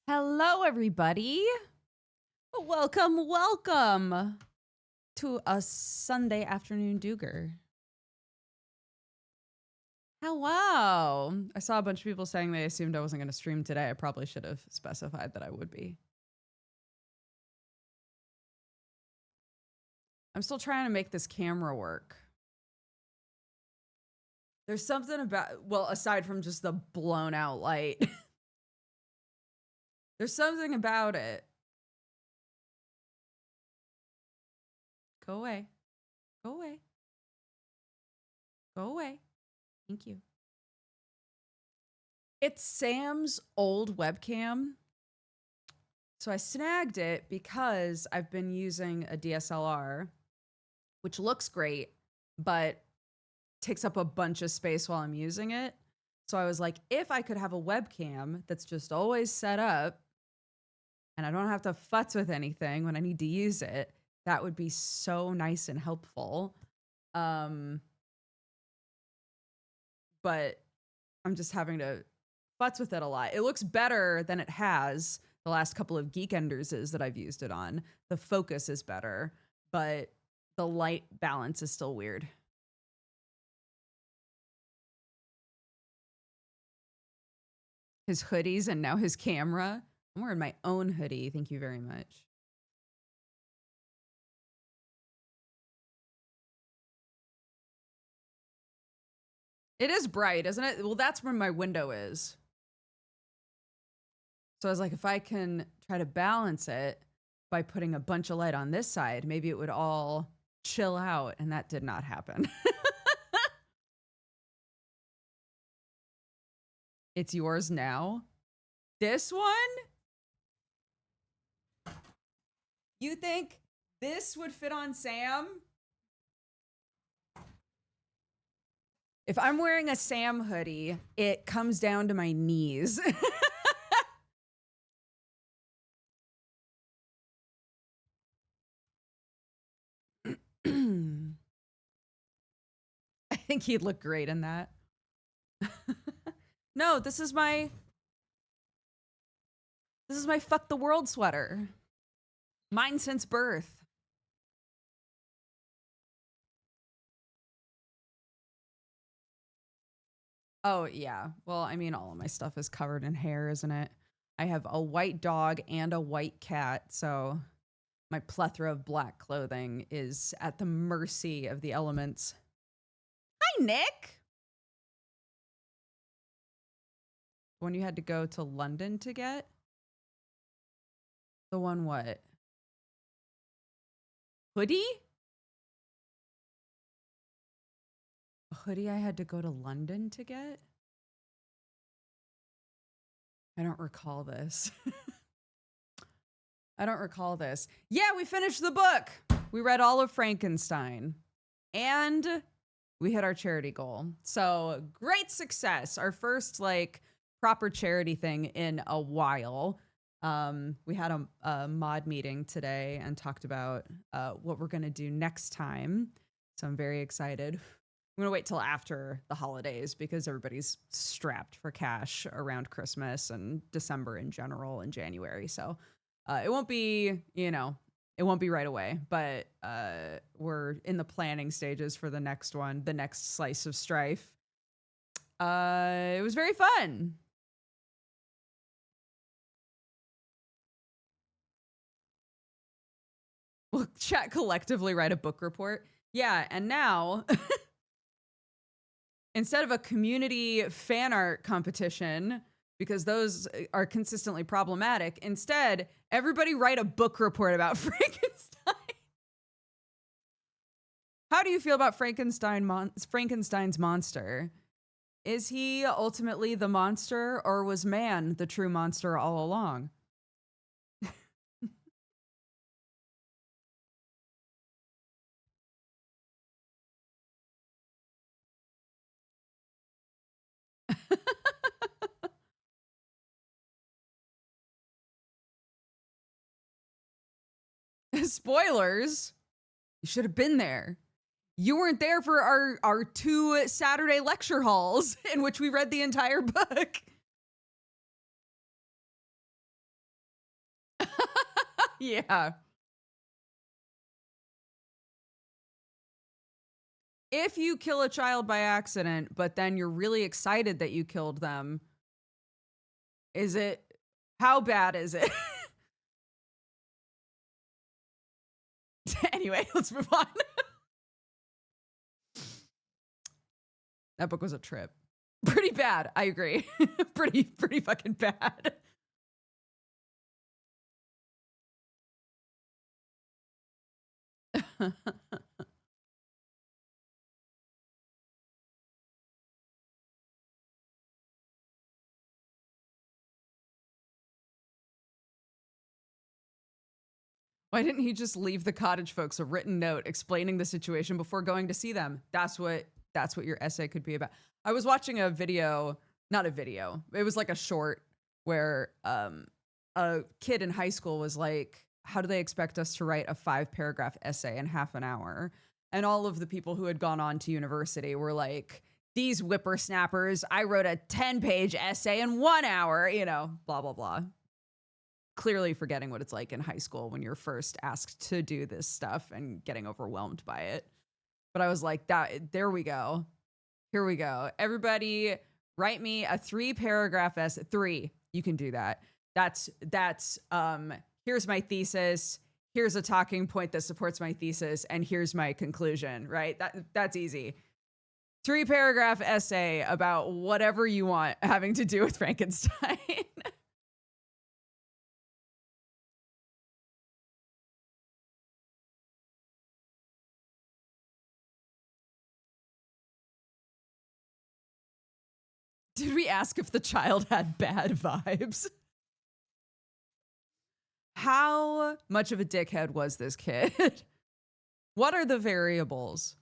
Hello, everybody. Welcome, welcome. to a Sunday afternoon DOOGER. Hello. I saw a bunch of people saying they assumed I wasn't going to stream today. I probably should have specified that I would be. I'm still trying to make this camera work. There's something about, well, aside from just the blown out light, there's something about it. Go away. Go away. Go away. Thank you. It's Sam's old webcam. So I snagged it because I've been using a DSLR, which looks great, but takes up a bunch of space while I'm using it. So I was like, if I could have a webcam that's just always set up and I don't have to futz with anything when I need to use it, that would be so nice and helpful. But I'm just having to futz with it a lot. It looks better than it has the last couple of Geekenderses that I've used it on. The focus is better, but the light balance is still weird. His hoodies and now his camera. I'm wearing my own hoodie. Thank you very much. It is bright, isn't it? Well, that's where my window is. So I was like, if I can try to balance it by putting a bunch of light on this side, maybe it would all chill out, and that did not happen. It's yours now. This one? You think this would fit on Sam? If I'm wearing a Sam hoodie, it comes down to my knees. I think he'd look great in that. No, this is my fuck the world sweater. Mine since birth. Oh, yeah. Well, I mean, all of my stuff is covered in hair, isn't it? I have a white dog and a white cat, so my plethora of black clothing is at the mercy of the elements. Hi, Nick! When you had to go to London to get? The one what? Hoodie? A hoodie I had to go to London to get? I don't recall this. I don't recall this. Yeah, we finished the book. We read all of Frankenstein. And we hit our charity goal. So great success. Our first like proper charity thing in a while. We had a mod meeting today and talked about what we're gonna do next time. So I'm very excited. I'm gonna wait till after the holidays because everybody's strapped for cash around Christmas and December in general and January. So it won't be, you know, it won't be right away, but we're in the planning stages for the next one, the next slice of strife. It was very fun. We'll chat collectively, write a book report. Yeah, and now instead of a community fan art competition, because those are consistently problematic, instead, everybody write a book report about Frankenstein. How do you feel about Frankenstein's monster? Is he ultimately the monster, or was man the true monster all along? Spoilers. You should have been there. You weren't there for our 2 Saturday lecture halls in which we read the entire book. Yeah. if you kill a child by accident, but then you're really excited that you killed them, how bad is it? Anyway, let's move on. That book was a trip. Pretty bad, I agree. pretty fucking bad. Why didn't he just leave the cottage folks a written note explaining the situation before going to see them? That's what your essay could be about. I was watching a video, not a video. It was like a short where a kid in high school was like, how do they expect us to write a 5-paragraph essay in half an hour? And all of the people who had gone on to university were like, these whippersnappers, I wrote a 10-page essay in 1 hour, blah, blah, blah. Clearly forgetting what it's like in high school when you're first asked to do this stuff and getting overwhelmed by it. But I was like, there we go. Here we go. Everybody write me a 3-paragraph essay. 3. You can do that. That's here's my thesis. Here's a talking point that supports my thesis. And here's my conclusion, right? That's easy. 3-paragraph essay about whatever you want having to do with Frankenstein. Did we ask if the child had bad vibes? How much of a dickhead was this kid? What are the variables?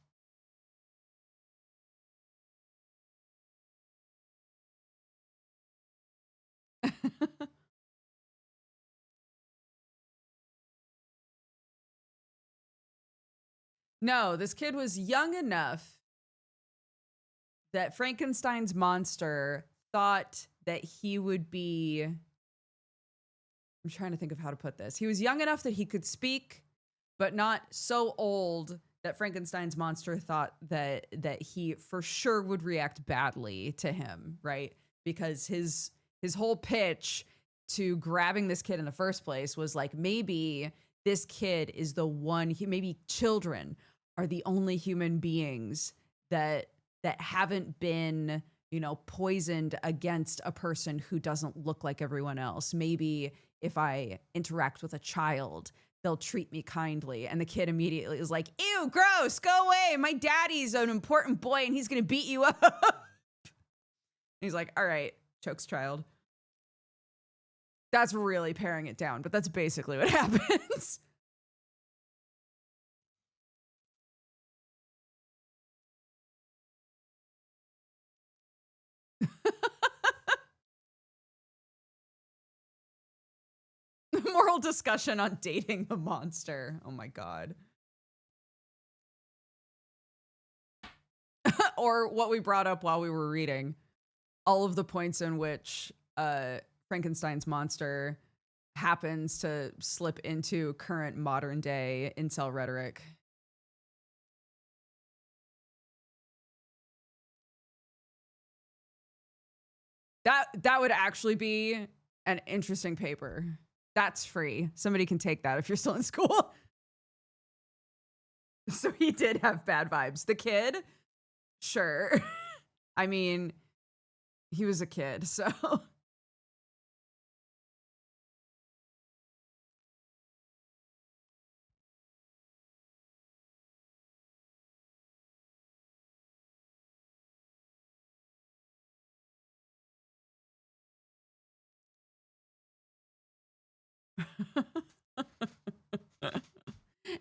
No, this kid was young enough that Frankenstein's monster thought that he would be, I'm trying to think of how to put this. He was young enough that he could speak, but not so old that Frankenstein's monster thought that he for sure would react badly to him, right? Because his whole pitch to grabbing this kid in the first place was like, maybe this kid is the one, maybe children are the only human beings that haven't been, poisoned against a person who doesn't look like everyone else. Maybe if I interact with a child, they'll treat me kindly. And the kid immediately is like, ew, gross, go away. My daddy's an important boy and he's going to beat you up. He's like, all right, chokes child. That's really paring it down, but that's basically what happens. Moral discussion on dating the monster. Oh my God. Or what we brought up while we were reading. All of the points in which Frankenstein's monster happens to slip into current modern day incel rhetoric. That would actually be an interesting paper. That's free. Somebody can take that if you're still in school. So he did have bad vibes. The kid? Sure. I mean, he was a kid, so.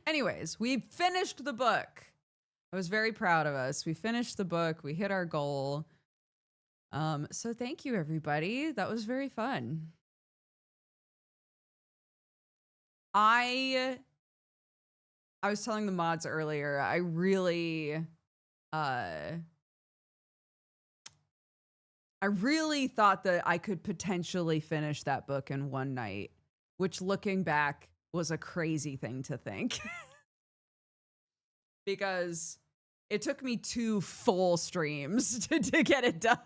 Anyways, we finished the book. I was very proud of us. We finished the book. We hit our goal. So thank you, everybody. That was very fun. I was telling the mods earlier, I really thought that I could potentially finish that book in one night, which looking back was a crazy thing to think. Because it took me 2 full streams to get it done.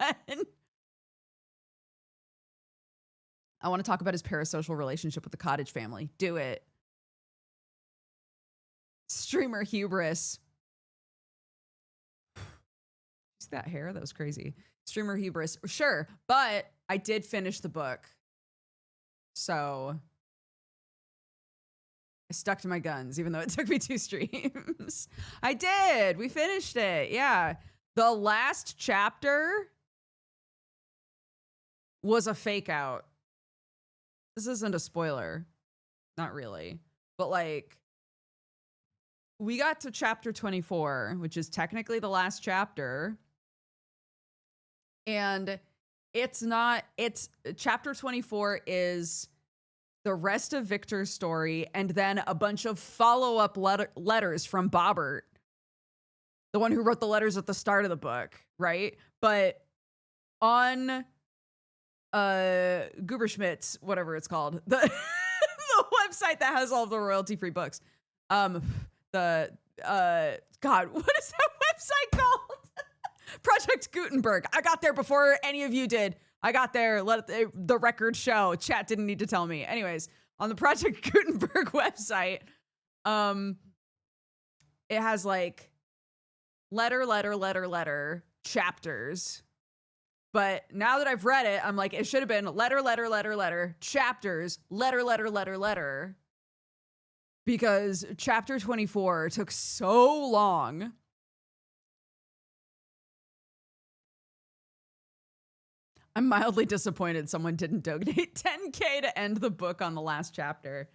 I want to talk about his parasocial relationship with the Cottage family. Do it. Streamer hubris. See that hair? That was crazy. Streamer hubris. Sure, but I did finish the book. So I stuck to my guns, even though it took me 2 streams. I did. We finished it. Yeah. The last chapter was a fake out. This isn't a spoiler. Not really. But like, we got to chapter 24, which is technically the last chapter. And it's chapter 24 is the rest of Victor's story and then a bunch of follow-up letters from Bobbert, the one who wrote the letters at the start of the book, right? But on Guberschmidt's, whatever it's called, the website that has all of the royalty-free books, God, what is that website called? Project Gutenberg. I got there before any of you did. I got there. Let the record show. Chat didn't need to tell me. Anyways, on the Project Gutenberg website, it has like letter chapters. But now that I've read it, I'm like, it should have been letter, chapters, letter. Because chapter 24 took so long. I'm mildly disappointed someone didn't donate 10K to end the book on the last chapter.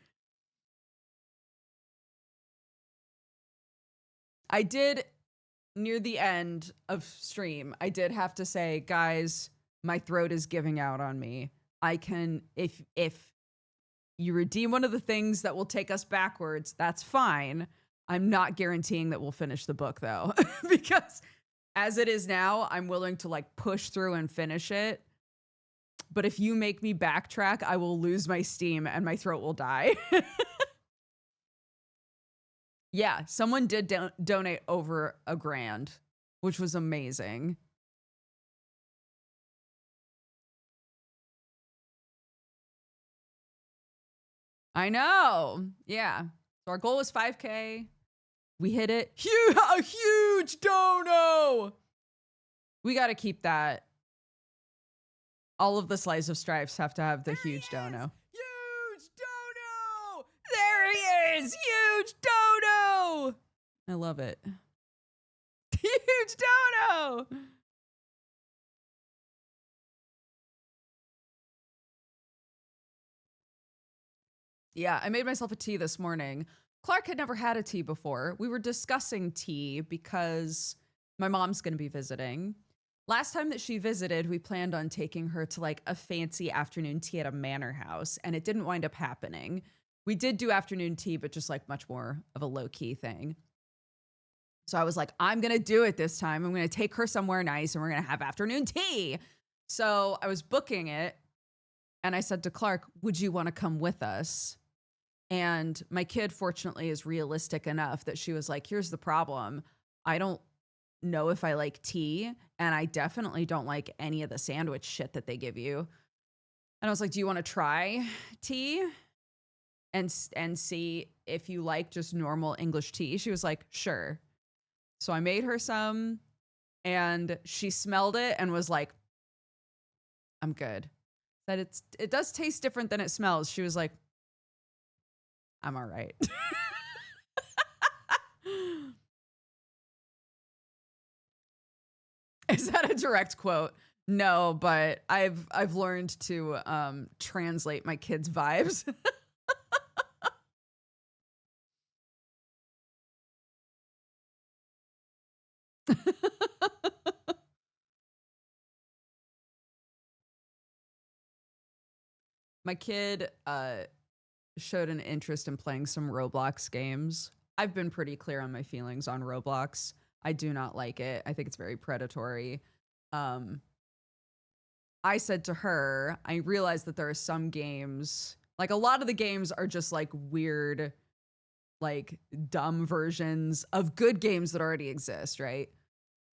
I did, near the end of stream, I did have to say, guys, my throat is giving out on me. I can, if you redeem one of the things that will take us backwards, that's fine. I'm not guaranteeing that we'll finish the book though, because as it is now, I'm willing to like push through and finish it. But if you make me backtrack, I will lose my steam and my throat will die. Yeah, someone did donate over $1,000, which was amazing. I know. Yeah. So our goal was 5K. We hit it. A huge dono. We got to keep that. All of the Slice of Stripes have to have the huge dono. Huge dono! There he is! Huge dono! I love it. Huge dono! Yeah, I made myself a tea this morning. Clark had never had a tea before. We were discussing tea because my mom's going to be visiting. Last time that she visited, we planned on taking her to like a fancy afternoon tea at a manor house, and it didn't wind up happening. We did do afternoon tea, but just like much more of a low-key thing. So I was like, I'm going to do it this time. I'm going to take her somewhere nice, and we're going to have afternoon tea. So I was booking it, and I said to Clark, would you want to come with us? And my kid, fortunately, is realistic enough that she was like, here's the problem. I don't know if I like tea, and I definitely don't like any of the sandwich shit that they give you. And I was like, do you want to try tea and see if you like just normal English tea? She was like, sure. So I made her some, and she smelled it and was like, I'm good. That it does taste different than it smells. She was like, I'm all right. Is that a direct quote? No, but I've learned to translate my kids' vibes. My kid showed an interest in playing some Roblox games. I've been pretty clear on my feelings on Roblox. I do not like it. I think it's very predatory. I said to her, I realized that there are some games, like a lot of the games are just like weird like dumb versions of good games that already exist, right?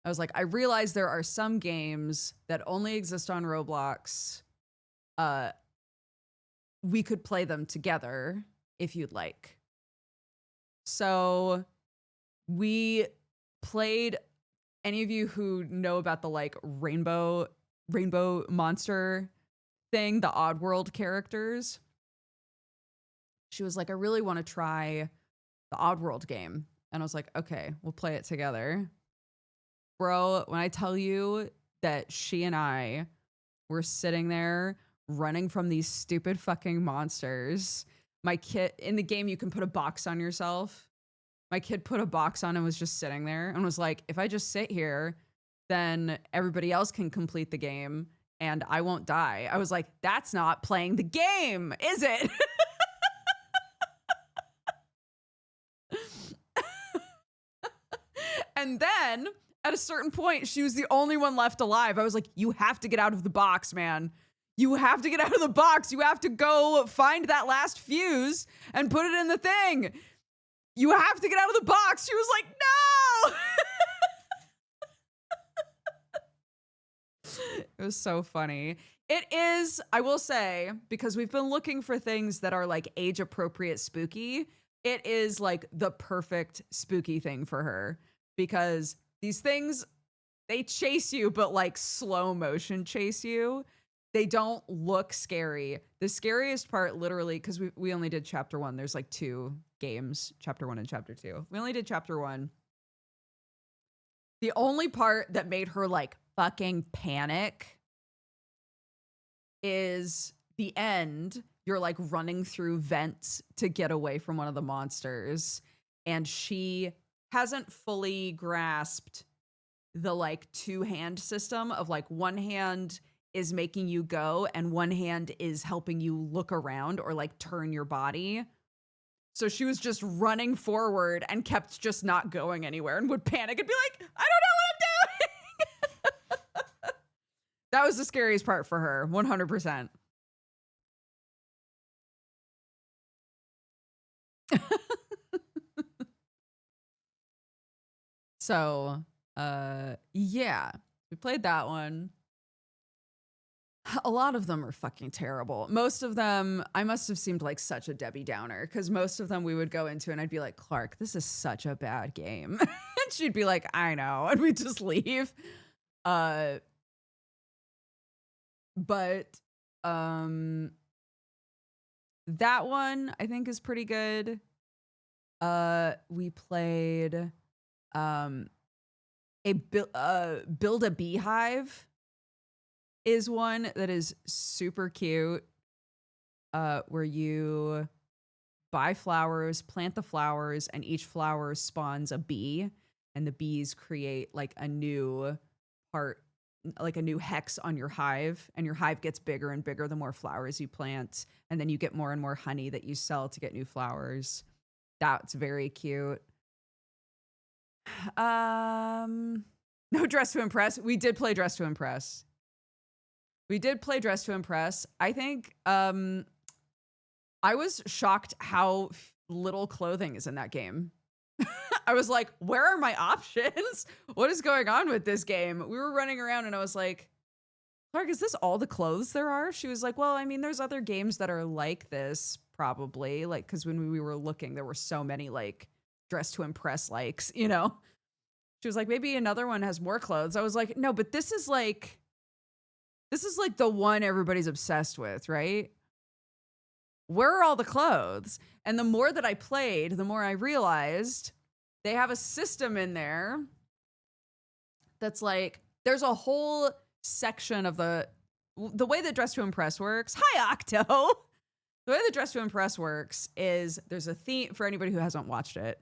I was like, I realize there are some games that only exist on Roblox. We could play them together if you'd like. So we played, any of you who know about the like rainbow monster thing, the Oddworld characters. She was like, I really want to try the Oddworld game. And I was like, okay, we'll play it together. Bro, when I tell you that she and I were sitting there running from these stupid fucking monsters. My kid, in the game, you can put a box on yourself. My kid put a box on and was just sitting there and was like, if I just sit here, then everybody else can complete the game and I won't die. I was like, that's not playing the game, is it? And then at a certain point, she was the only one left alive. I was like, you have to get out of the box, man. You have to get out of the box. You have to go find that last fuse and put it in the thing. You have to get out of the box. She was like, no. It was so funny. It is, I will say, because we've been looking for things that are like age appropriate spooky, it is like the perfect spooky thing for her because these things, they chase you, but like slow motion chase you. They don't look scary. The scariest part, literally, because we only did chapter 1. There's like 2 games, chapter 1 and chapter 2. We only did chapter 1. The only part that made her like fucking panic is the end. You're like running through vents to get away from one of the monsters. And she hasn't fully grasped the like 2-hand system of like one hand is making you go and one hand is helping you look around or like turn your body. So she was just running forward and kept just not going anywhere and would panic and be like, I don't know what I'm doing. That was the scariest part for her, 100%. So, yeah, we played that one. A lot of them are fucking terrible. Most of them, I must have seemed like such a Debbie Downer because most of them we would go into and I'd be like, Clark, this is such a bad game. And she'd be like, I know. And we'd just leave. But that one I think is pretty good. We played Build a Beehive is one that is super cute, where you buy flowers, plant the flowers, and each flower spawns a bee, and the bees create like a new part, like a new hex on your hive, and your hive gets bigger and bigger the more flowers you plant, and then you get more and more honey that you sell to get new flowers. That's very cute. No Dress to Impress. We did play Dress to Impress. I think I was shocked how little clothing is in that game. I was like, where are my options? What is going on with this game? We were running around and I was like, Clark, is this all the clothes there are? She was like, well, I mean, there's other games that are like this probably, like, because when we were looking, there were so many like Dress to Impress likes, you know? She was like, maybe another one has more clothes. I was like, no, but this is like the one everybody's obsessed with, right? Where are all the clothes? And the more that I played, the more I realized they have a system in there that's like, there's a whole section of the way that Dress to Impress works. Hi, Octo. The way that Dress to Impress works is there's a theme for anybody who hasn't watched it.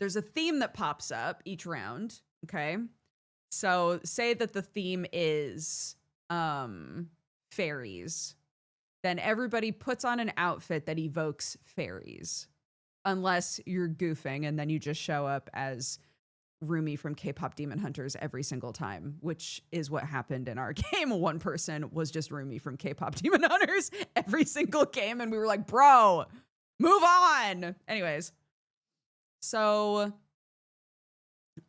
There's a theme that pops up each round, okay? So say that the theme is fairies. Then everybody puts on an outfit that evokes fairies. Unless you're goofing and then you just show up as Rumi from K-pop Demon Hunters every single time, which is what happened in our game. One person was just Rumi from K-pop Demon Hunters every single game. And we were like, bro, Move on. Anyways, so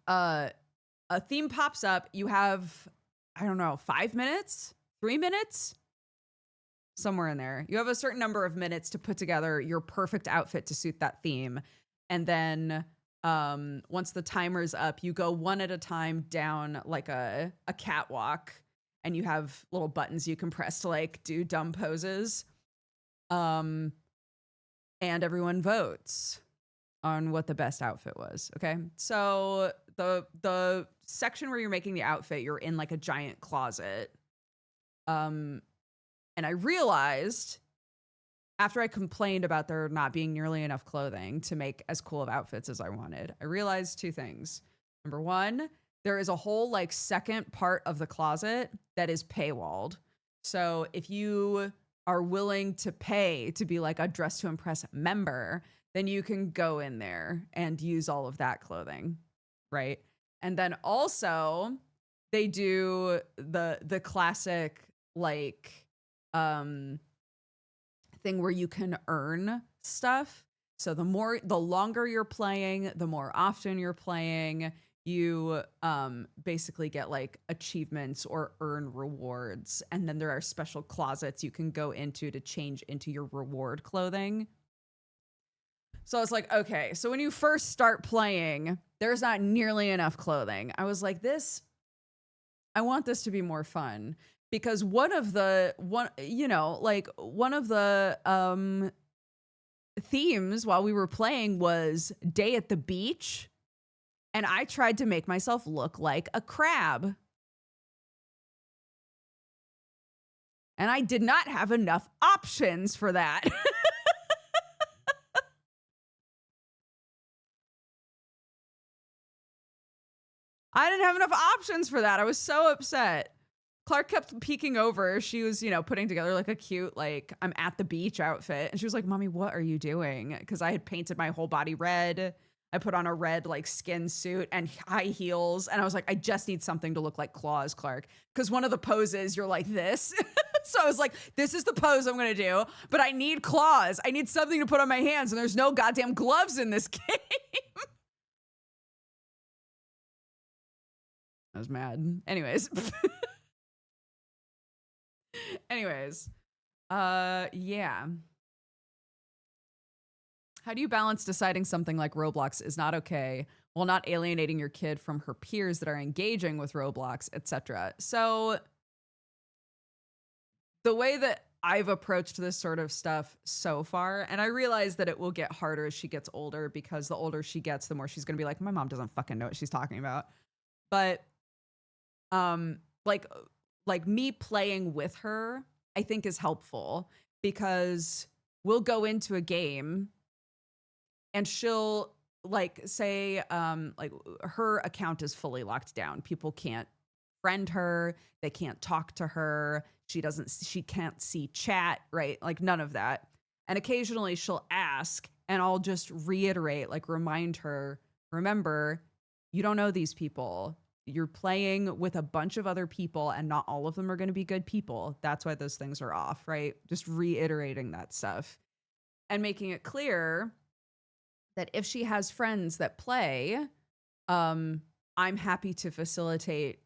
a theme pops up. You have, I don't know, 5 minutes, 3 minutes, somewhere in there. You have a certain number of minutes to put together your perfect outfit to suit that theme. And then once the timer's up, you go one at a time down like a catwalk, and you have little buttons you can press to like do dumb poses. And everyone votes on what the best outfit was. Okay. So the section where you're making the outfit, you're in like a giant closet. And I realized after I complained about there not being nearly enough clothing to make as cool of outfits as I wanted, I realized 2 things. Number 1, there is a whole like second part of the closet that is paywalled. So if you are willing to pay to be like a Dress to Impress member, then you can go in there and use all of that clothing, right? And then also they do the classic like thing where you can earn stuff. So the longer you're playing, the more often you're playing, you basically get like achievements or earn rewards. And then there are special closets you can go into to change into your reward clothing. So I was like, okay, so when you first start playing, there's not nearly enough clothing. I was like, I want this to be more fun, because one of the themes while we were playing was day at the beach. And I tried to make myself look like a crab. And I did not have enough options for that. I didn't have enough options for that. I was so upset. Clark kept peeking over. She was, putting together like a cute, like, I'm at the beach outfit. And she was like, Mommy, what are you doing? Because I had painted my whole body red. I put on a red, like, skin suit and high heels. And I was like, I just need something to look like claws, Clark. Because one of the poses, you're like this. So I was like, this is the pose I'm going to do. But I need claws. I need something to put on my hands. And there's no goddamn gloves in this game. I was mad. Anyways. Yeah. How do you balance deciding something like Roblox is not okay while not alienating your kid from her peers that are engaging with Roblox, etc.? So the way that I've approached this sort of stuff so far, and I realize that it will get harder as she gets older, because the older she gets, the more she's going to be like, my mom doesn't fucking know what she's talking about. But like me playing with her, I think is helpful, because we'll go into a game and she'll like say like her account is fully locked down. People can't friend her, they can't talk to her, she can't see chat, right? Like none of that. And occasionally she'll ask and I'll just reiterate, like remind her, remember, you don't know these people. You're playing with a bunch of other people and not all of them are going to be good people. That's why those things are off, right? Just reiterating that stuff and making it clear that if she has friends that play, I'm happy to facilitate,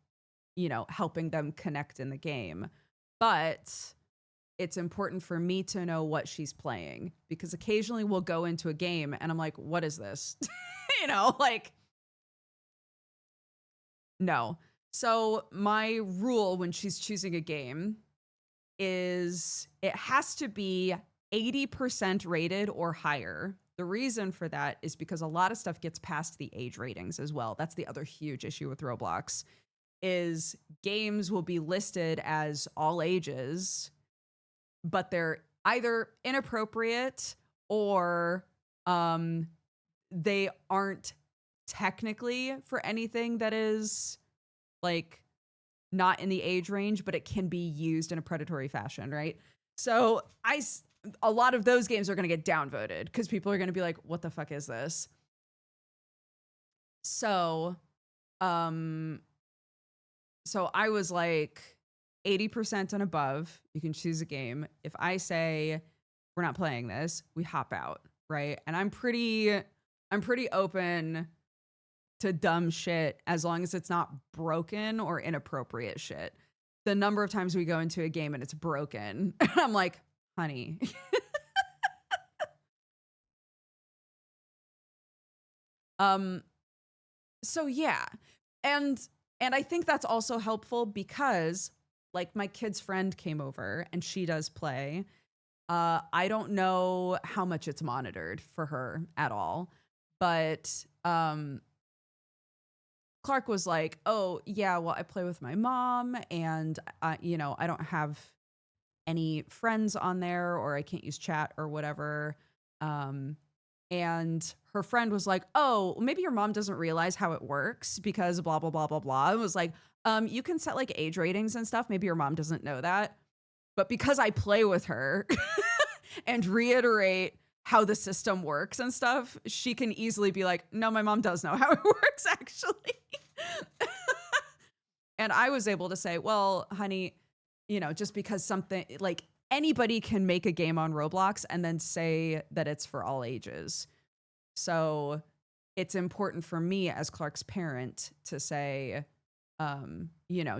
helping them connect in the game. But it's important for me to know what she's playing, because occasionally we'll go into a game and I'm like, what is this? Like, no. So my rule when she's choosing a game is it has to be 80% rated or higher. The reason for that is because a lot of stuff gets past the age ratings as well. That's the other huge issue with Roblox, is games will be listed as all ages, but they're either inappropriate or they aren't technically for anything that is like not in the age range, but it can be used in a predatory fashion, right? So a lot of those games are going to get downvoted because people are going to be like, what the fuck is this? So I was like 80% and above, you can choose a game. If I say we're not playing this, we hop out. right? And I'm pretty open to dumb shit as long as it's not broken or inappropriate shit. The number of times we go into a game and it's broken, I'm like, honey. um so yeah. And I think that's also helpful because like my kid's friend came over and she does play. I don't know how much it's monitored for her at all, but Clark was like, "Oh, yeah, well, I play with my mom and I don't have any friends on there or I can't use chat or whatever." Um and her friend was like, "Oh, maybe your mom doesn't realize how it works because blah blah blah blah blah." It was like, you can set like age ratings and stuff. Maybe your mom doesn't know that." But because I play with her and reiterate how the system works and stuff, she can easily be like, "No, my mom does know how it works actually." And I was able to say, "Well, honey, just because something like anybody can make a game on Roblox and then say that it's for all ages. So it's important for me as Clark's parent to say,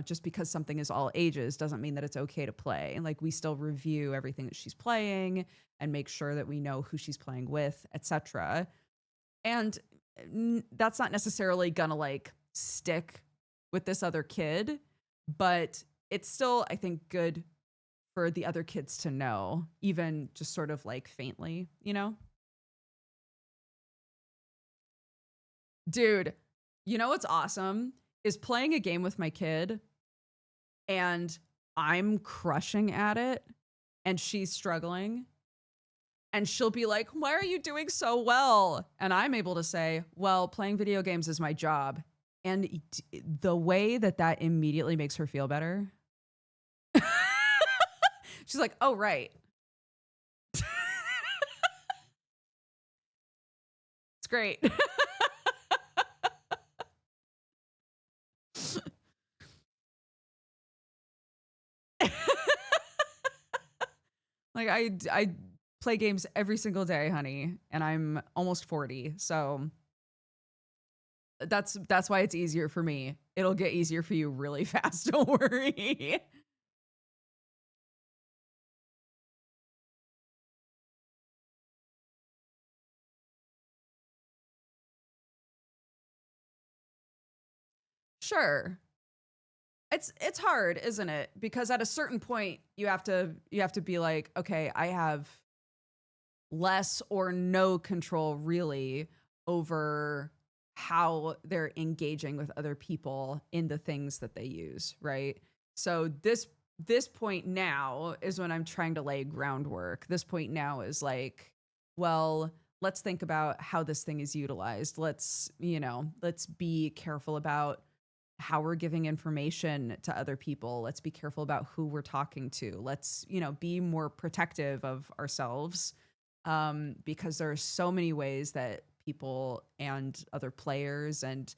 just because something is all ages doesn't mean that it's okay to play. Like we still review everything that she's playing and make sure that we know who she's playing with, etc." And that's not necessarily gonna like stick with this other kid, but it's still, I think, good for the other kids to know, even just sort of like faintly, you know? Dude, you know what's awesome is playing a game with my kid and I'm crushing at it and she's struggling and she'll be like, "Why are you doing so well?" And I'm able to say, "Well, playing video games is my job." And the way that that immediately makes her feel better. She's like, "Oh, right." It's great. Like I play games every single day, honey, and I'm almost 40. So that's why it's easier for me. It'll get easier for you really fast, don't worry. Sure. It's hard, isn't it? Because at a certain point you have to be like, "Okay, I have less or no control really over how they're engaging with other people in the things that they use, right?" So this point now is when I'm trying to lay groundwork. This point now is like, well, let's think about how this thing is utilized. Let's be careful about how we're giving information to other people. Let's be careful about who we're talking to. Let's, be more protective of ourselves, because there are so many ways that people and other players and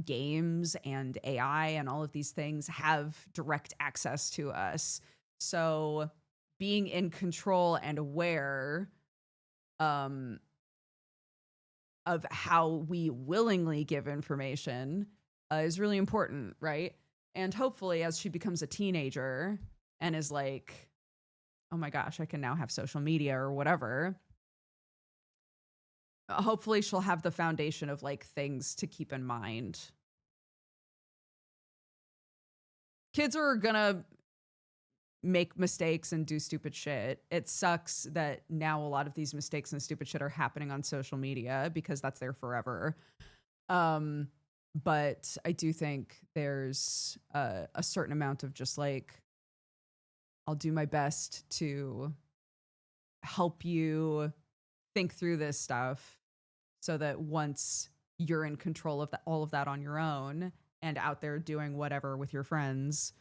games and AI and all of these things have direct access to us. So being in control and aware um, of how we willingly give information is really important, right? And hopefully, as she becomes a teenager and is like, "Oh my gosh, I can now have social media or whatever," hopefully she'll have the foundation of like things to keep in mind. Kids are gonna make mistakes and do stupid shit. It sucks that now a lot of these mistakes and stupid shit are happening on social media because that's there forever. Um, but I do think there's a certain amount of just like, I'll do my best to help you think through this stuff so that once you're in control of all of that on your own and out there doing whatever with your friends,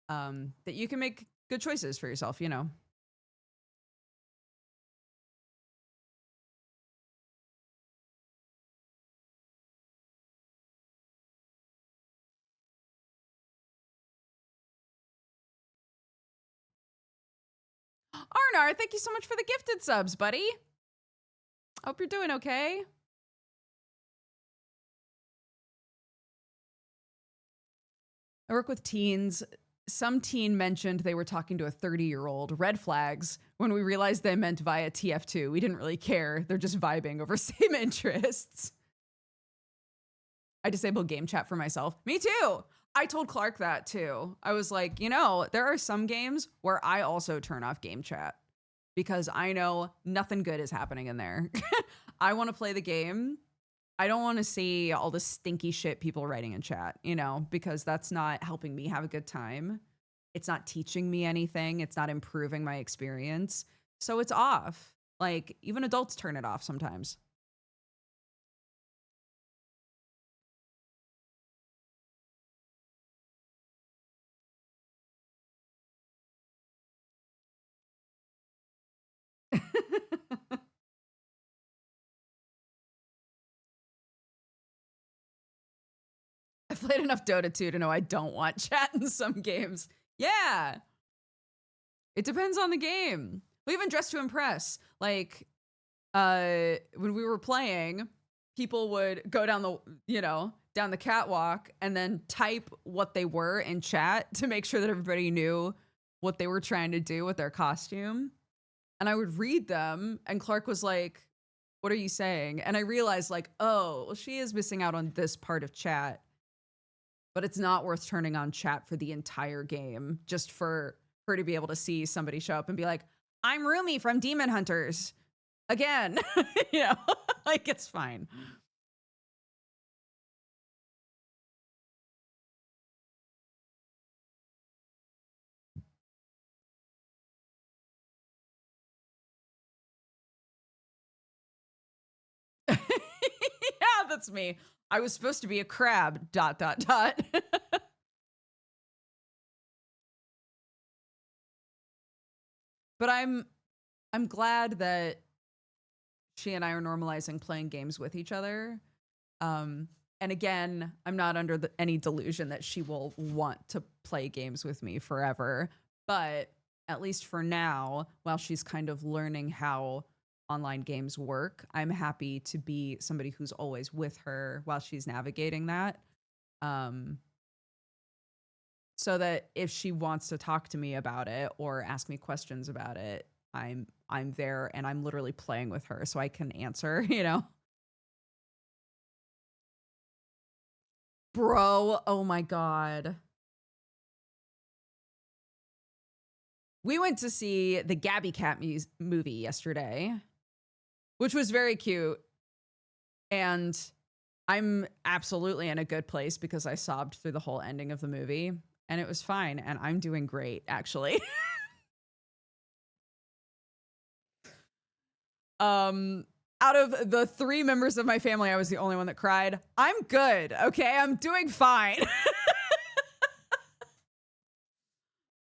that you can make good choices for yourself. Arnar, thank you so much for the gifted subs, buddy. Hope you're doing okay. I work with teens. Some teen mentioned they were talking to a 30-year-old. Red flags. When we realized they meant via TF2, we didn't really care. They're just vibing over same interests. I disabled game chat for myself. Me too. I told Clark that too. I was like, you know, there are some games where I also turn off game chat because I know nothing good is happening in there. I want to play the game. I don't want to see all the stinky shit people writing in chat, you know, because that's not helping me have a good time. It's not teaching me anything. It's not improving my experience. So it's off. Like, even adults turn it off sometimes. I've played enough Dota 2 to know I don't want chat in some games. Yeah. It depends on the game. We even Dress to Impress. Like, when we were playing, people would go down the, down the catwalk and then type what they were in chat to make sure that everybody knew what they were trying to do with their costume. And I would read them, and Clark was like, "What are you saying?" And I realized, like, oh, well, she is missing out on this part of chat. But it's not worth turning on chat for the entire game just for her to be able to see somebody show up and be like, "I'm Rumi from Demon Hunters." Again, like, it's fine. Yeah, that's me. I was supposed to be a crab, ... But I'm glad that she and I are normalizing playing games with each other. And again, I'm not under any delusion that she will want to play games with me forever. But at least for now, while she's kind of learning how online games work, I'm happy to be somebody who's always with her while she's navigating that. So that if she wants to talk to me about it or ask me questions about it, I'm there and I'm literally playing with her so I can answer, Bro, oh my God. We went to see the Gabby Cat movie yesterday, which was very cute. And I'm absolutely in a good place because I sobbed through the whole ending of the movie and it was fine. And I'm doing great, actually. Out of the 3 members of my family, I was the only one that cried. I'm good. Okay. I'm doing fine.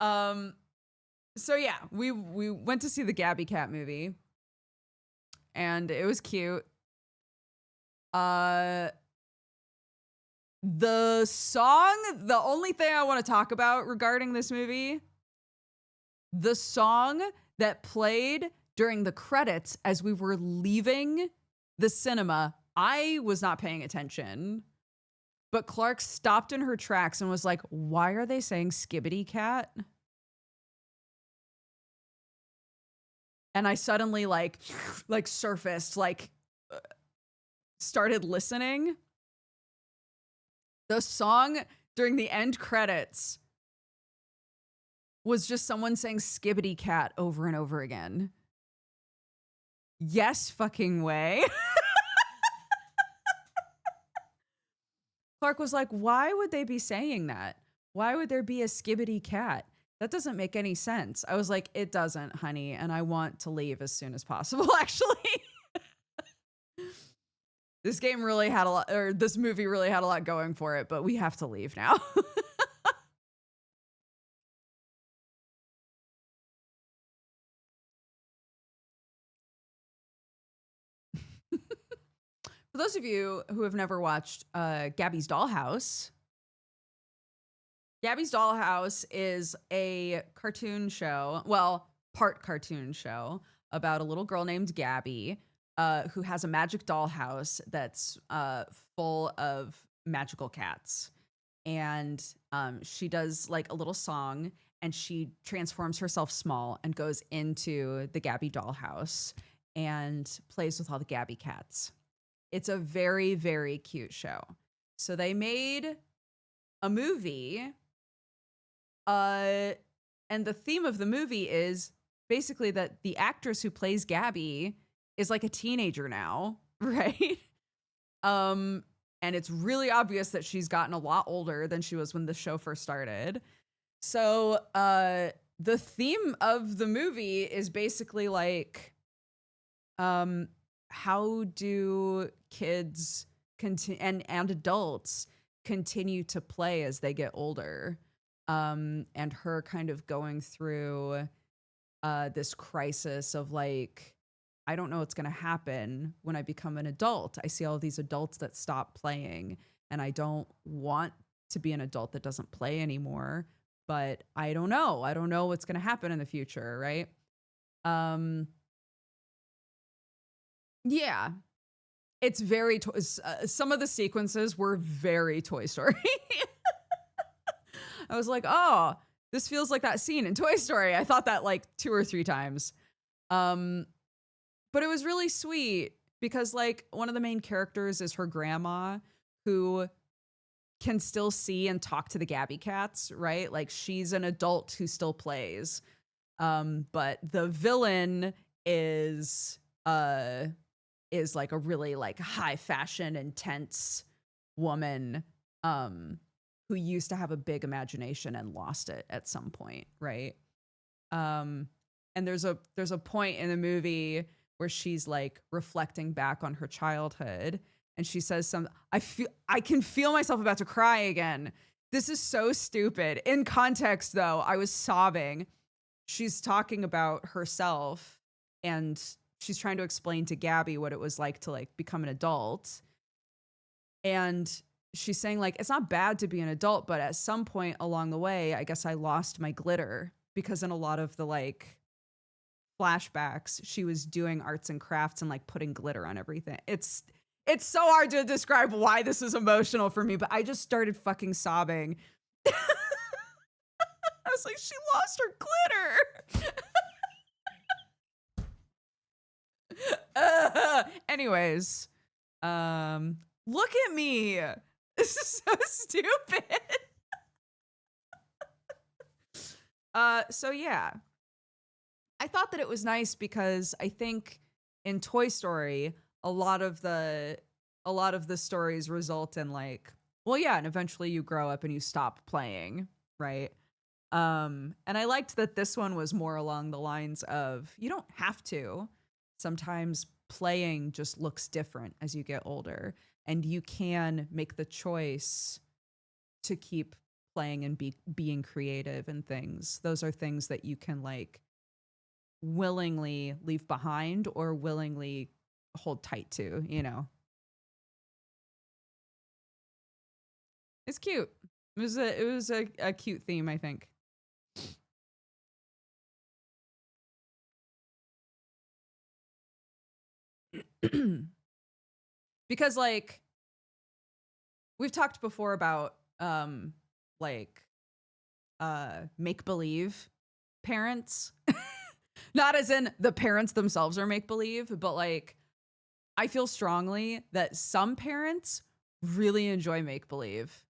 So yeah, we went to see the Gabby Cat movie and it was cute. The song, the only thing I want to talk about regarding this movie, the song that played during the credits as we were leaving the cinema, I was not paying attention. But Clark stopped in her tracks and was like, "Why are they saying Skibbity Cat?" And I suddenly like surfaced, started listening. The song during the end credits was just someone saying Skibbity Cat over and over again. Yes, fucking way. Clark was like, "Why would they be saying that? Why would there be a Skibbity Cat? That doesn't make any sense." I was like, "It doesn't, honey, and I want to leave as soon as possible," actually. This game really had a lot, or this movie really had a lot going for it, but we have to leave now. For those of you who have never watched Gabby's Dollhouse, Gabby's Dollhouse is a cartoon show, well, part cartoon show about a little girl named Gabby who has a magic dollhouse that's full of magical cats. And she does like a little song, and she transforms herself small and goes into the Gabby dollhouse and plays with all the Gabby cats. It's a very, very cute show. So they made a movie, and the theme of the movie is basically that the actress who plays Gabby is like a teenager now, right? And it's really obvious that she's gotten a lot older than she was when the show first started. So the theme of the movie is basically like, how do kids and adults continue to play as they get older? And her kind of going through this crisis of like, I don't know what's going to happen when I become an adult. I see all these adults that stop playing, and I don't want to be an adult that doesn't play anymore, but I don't know. I don't know what's going to happen in the future, right? Yeah. It's very some of the sequences were very Toy Story. I was like, "Oh, this feels like that scene in Toy Story." I thought that like 2 or 3 times. But it was really sweet because like one of the main characters is her grandma, who can still see and talk to the Gabby cats, right? Like she's an adult who still plays. But the villain is like a really like high fashion, intense woman who used to have a big imagination and lost it at some point, right? And there's a point in the movie where she's like reflecting back on her childhood, and she says I can feel myself about to cry again. This is so stupid. In context though, I was sobbing. She's talking about herself, and she's trying to explain to Gabby what it was like to like become an adult. And she's saying like, it's not bad to be an adult, but at some point along the way, I guess I lost my glitter, because in a lot of the like flashbacks, she was doing arts and crafts and like putting glitter on everything. It's so hard to describe why this is emotional for me, but I just started fucking sobbing. I was like, she lost her glitter. Anyways, look at me. This is so stupid. So yeah, I thought that it was nice because I think in Toy Story, a lot of the stories result in like, well, yeah, and eventually you grow up and you stop playing, right? And I liked that this one was more along the lines of, you don't have to. Sometimes playing just looks different as you get older, and you can make the choice to keep playing and being creative and things. Those are things that you can like willingly leave behind or willingly hold tight to, you know. It's cute. It was a cute theme, I think. Because like we've talked before about like make believe parents. Not as in the parents themselves are make believe, but like I feel strongly that some parents really enjoy make believe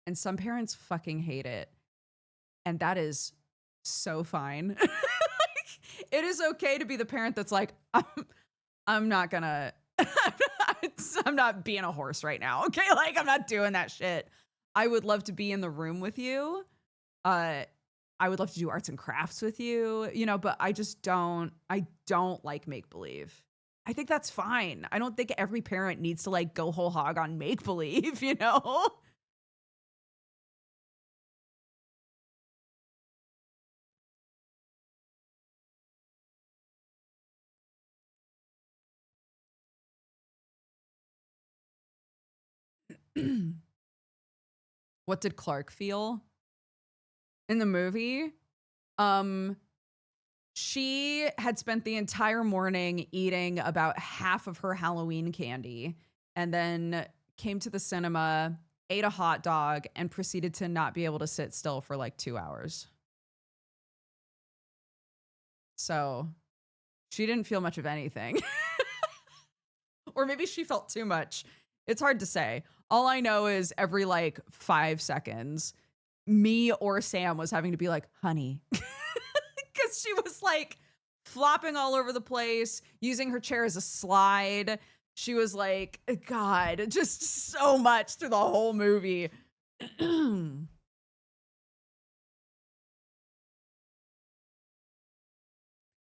and some parents fucking hate it. And that is so fine. Like, it is okay to be the parent that's like, I'm not gonna, I'm not being a horse right now. Okay. Like I'm not doing that shit. I would love to be in the room with you. I would love to do arts and crafts with you, you know, but I don't like make believe. I think that's fine. I don't think every parent needs to like go whole hog on make believe, you know? What did Clark feel in the movie? Um, She had spent the entire morning eating about half of her Halloween candy and then came to the cinema, ate a hot dog, and proceeded to not be able to sit still for like 2 hours. So she didn't feel much of anything. Or maybe she felt too much. It's hard to say. All I know is every like 5 seconds, me or Sam was having to be like, honey, because she was like flopping all over the place, using her chair as a slide. She was like, God, just so much through the whole movie.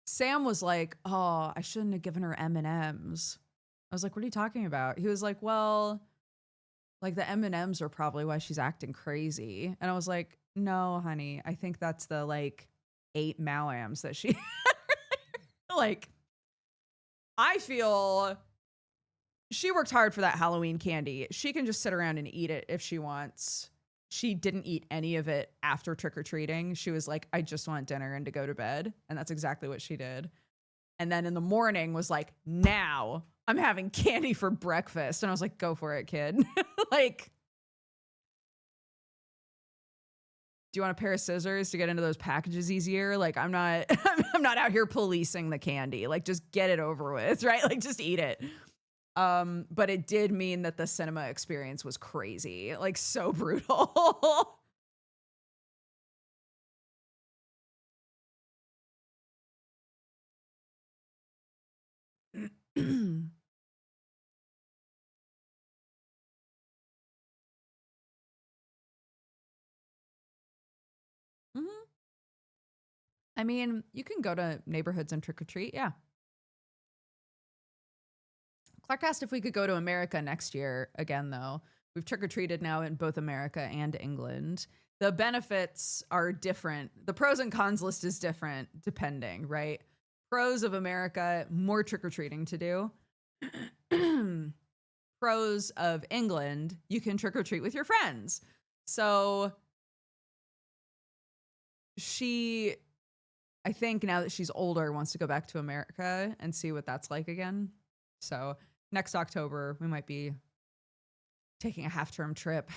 Sam was like, oh, I shouldn't have given her M&Ms. I was like, what are you talking about? He was like, well, like the M&Ms are probably why she's acting crazy. And I was like, no, honey, I think that's the like 8 Mauams that she like. I feel she worked hard for that Halloween candy. She can just sit around and eat it if she wants. She didn't eat any of it after trick-or-treating. She was like, I just want dinner and to go to bed. And that's exactly what she did. And then in the morning was like, now I'm having candy for breakfast. And I was like, go for it, kid. Like, do you want a pair of scissors to get into those packages easier? Like, I'm not I'm not out here policing the candy. Like, just get it over with, right? Like, just eat it. But it did mean that the cinema experience was crazy, like so brutal. Mhm. I mean, you can go to neighborhoods and trick or treat. Yeah. Clark asked if we could go to America next year again, though. We've trick or treated now in both America and England. The benefits are different. The pros and cons list is different depending, right? Pros of America, more trick or treating to do. Pros of England, you can trick or treat with your friends. So she, I think now that she's older, wants to go back to America and see what that's like again. So next October, we might be taking a half-term trip.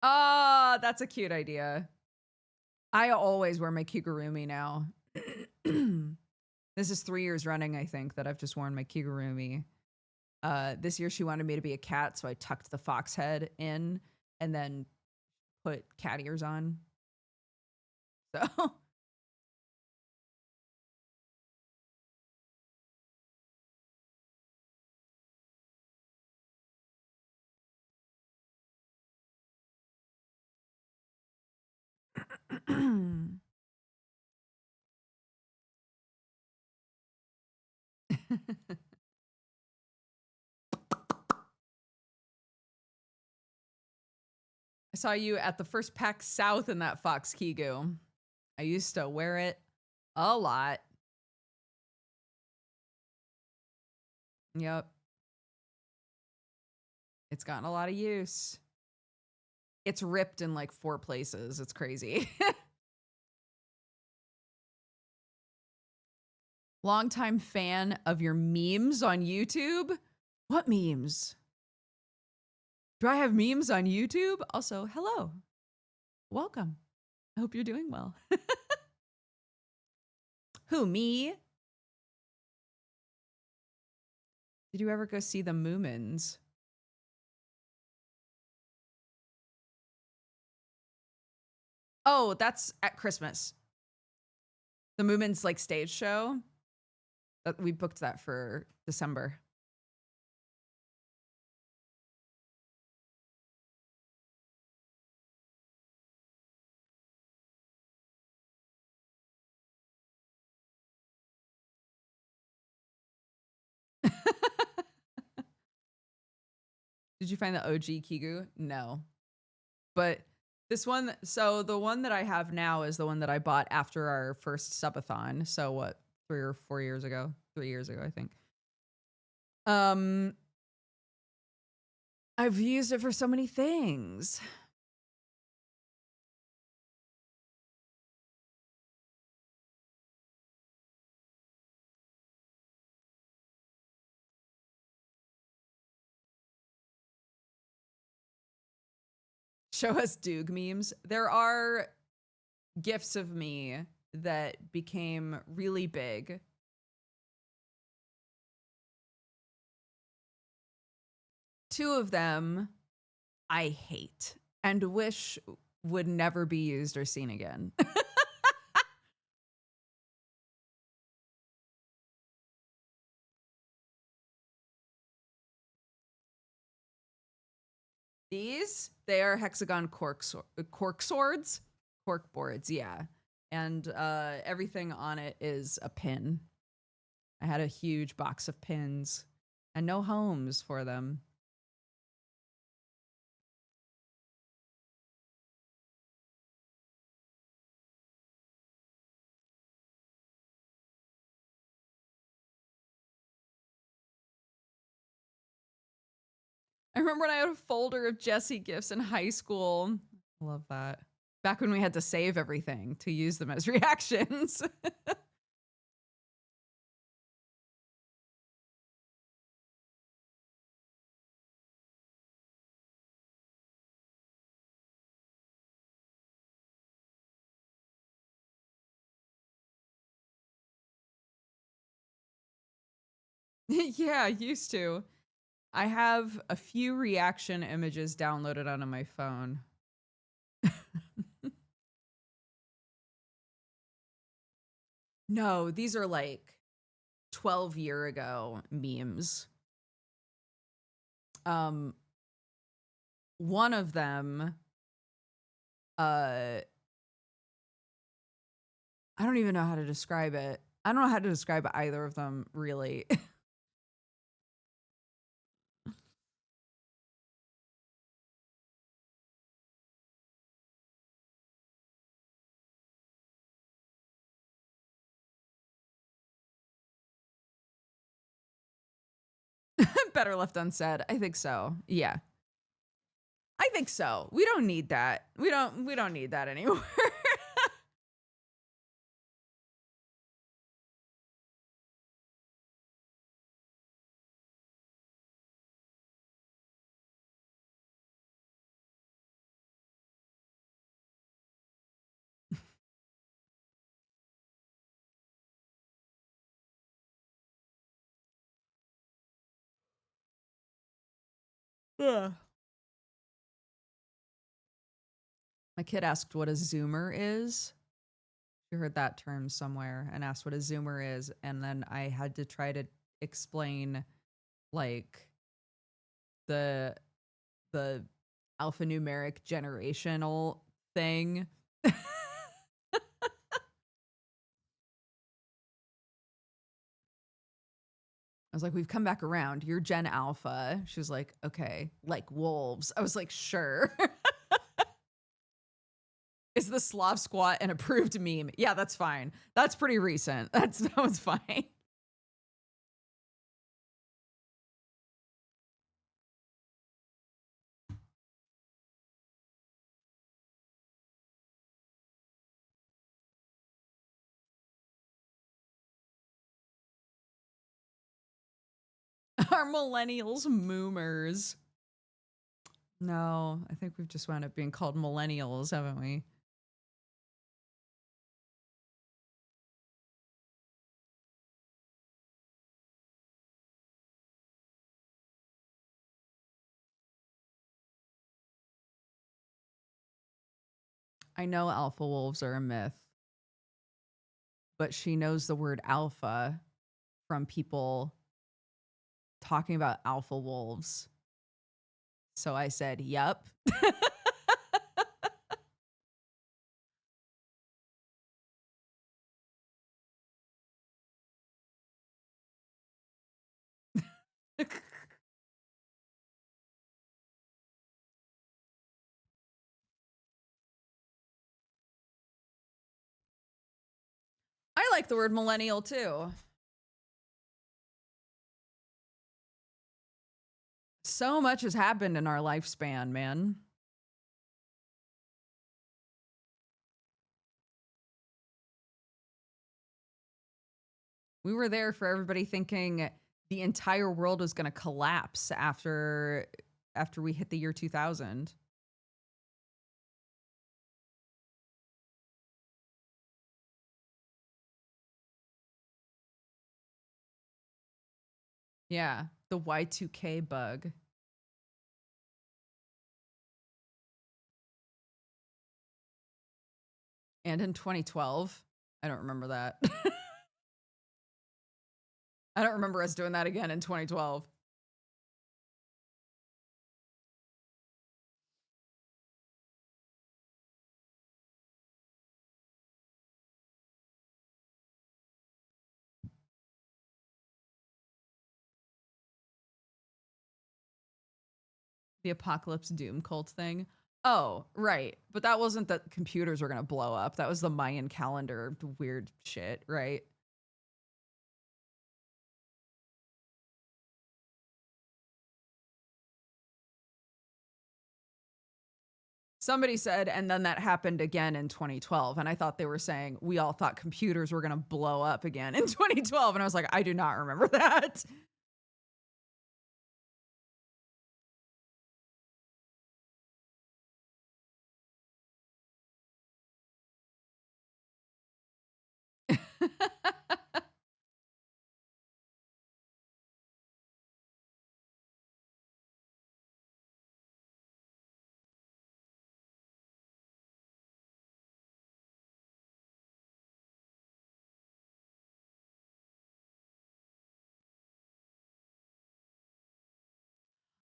Oh, that's a cute idea. I always wear my kigurumi now. This is 3 years running, I think, that I've just worn my kigurumi. This year she wanted me to be a cat, so I tucked the fox head in and then put cat ears on. So I saw you at the first PAX South in that Fox Kigu. I used to wear it a lot. Yep. It's gotten a lot of use. It's ripped in like 4 places. It's crazy. Longtime fan of your memes on YouTube? What memes? Do I have memes on YouTube? Also, hello. Welcome. I hope you're doing well. Who, me? Did you ever go see the Moomins? Oh, that's at Christmas. The Moomins like stage show. We booked that for December. Did you find the OG Kigu? No. But this one, so the one that I have now is the one that I bought after our first subathon. So what, 3 years ago, I think. Um, I've used it for so many things. Show us Doog memes. There are gifs of me that became really big. Two of them I hate and wish would never be used or seen again. These, they are hexagon cork swords, cork boards, yeah. And everything on it is a pin. I had a huge box of pins and no homes for them. I remember when I had a folder of Jessie gifts in high school. Love that. Back when we had to save everything to use them as reactions. Yeah, used to. I have a few reaction images downloaded onto my phone. No, these are like 12-year ago memes. One of them, I don't even know how to describe it. I don't know how to describe either of them, really. Better left unsaid. I think so. Yeah. I think so. We don't need that. We don't need that anymore. Ugh. My kid asked what a zoomer is. You heard that term somewhere and asked what a zoomer is, and then I had to try to explain like the the alphanumeric generational thing. I was like, we've come back around. You're Gen Alpha. She was like, okay, like wolves. I was like, sure. Is the Slav squat an approved meme? Yeah, that's fine. That's pretty recent. That was fine. Are millennials moomers? No, I think we've just wound up being called millennials, haven't we? I know alpha wolves are a myth, but she knows the word alpha from people talking about alpha wolves. So I said, yep. I like the word millennial too. So much has happened in our lifespan, man. We were there for everybody thinking the entire world was going to collapse after we hit the year 2000. Yeah, the Y2K bug. And in 2012, I don't remember that. I don't remember us doing that again in 2012. The apocalypse doom cult thing. Oh, right. But that wasn't that computers were going to blow up. That was the Mayan calendar weird shit, right? Somebody said, and then that happened again in 2012. And I thought they were saying, we all thought computers were going to blow up again in 2012. And I was like, I do not remember that.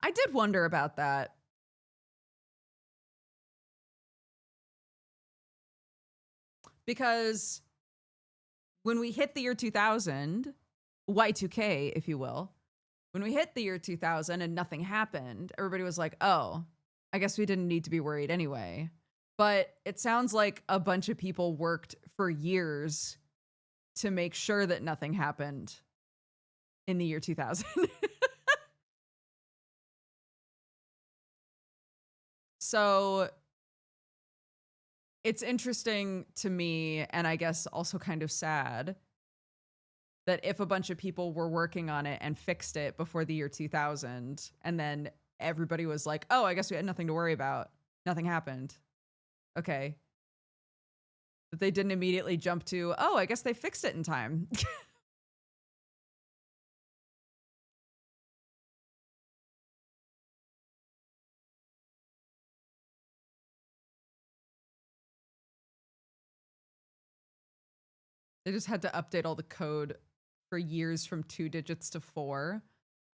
I did wonder about that. Because when we hit the year 2000, Y2K, if you will, when we hit the year 2000 and nothing happened, everybody was like, oh, I guess we didn't need to be worried anyway. But it sounds like a bunch of people worked for years to make sure that nothing happened in the year 2000. So it's interesting to me, and I guess also kind of sad, that if a bunch of people were working on it and fixed it before the year 2000, and then everybody was like, oh, I guess we had nothing to worry about. Nothing happened. Okay. But they didn't immediately jump to, oh, I guess they fixed it in time. They just had to update all the code for years from 2 digits to 4.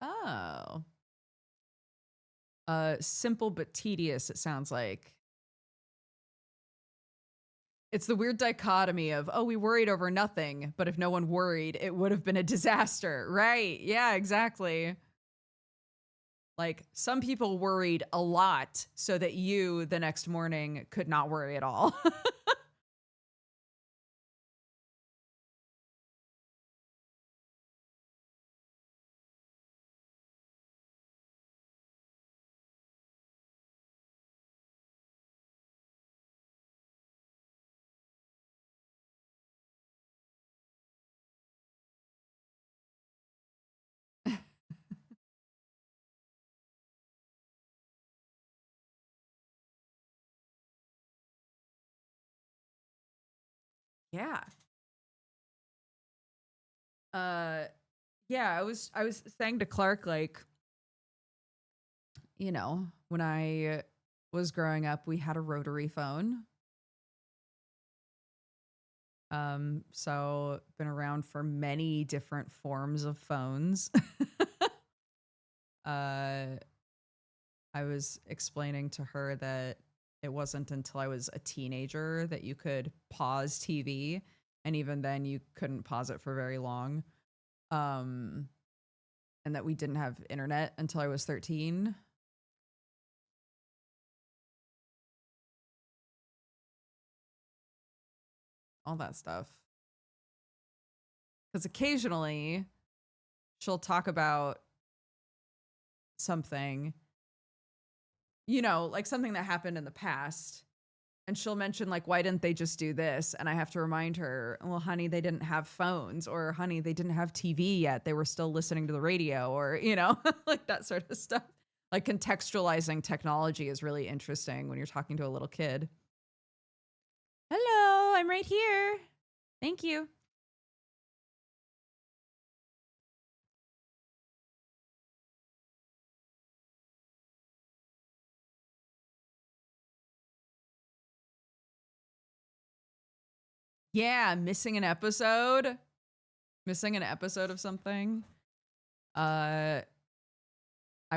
Oh. Simple but tedious, it sounds like. It's the weird dichotomy of, oh, we worried over nothing, but if no one worried, it would have been a disaster. Right. Yeah, exactly. Like, some people worried a lot so that you, the next morning, could not worry at all. Yeah. Uh yeah, I was saying to Clark, like, you know, when I was growing up, we had a rotary phone. So been around for many different forms of phones. uh I was explaining to her that it wasn't until I was a teenager that you could pause TV, and even then you couldn't pause it for very long. Um and that we didn't have internet until I was 13. All that stuff. Because occasionally she'll talk about something, you know, like something that happened in the past. And she'll mention, like, why didn't they just do this? And I have to remind her, well, honey, they didn't have phones, or honey, they didn't have TV yet. They were still listening to the radio, or, you know, like that sort of stuff. Like contextualizing technology is really interesting when you're talking to a little kid. Hello, I'm right here. Thank you. Yeah, missing an episode. Missing an episode of something. I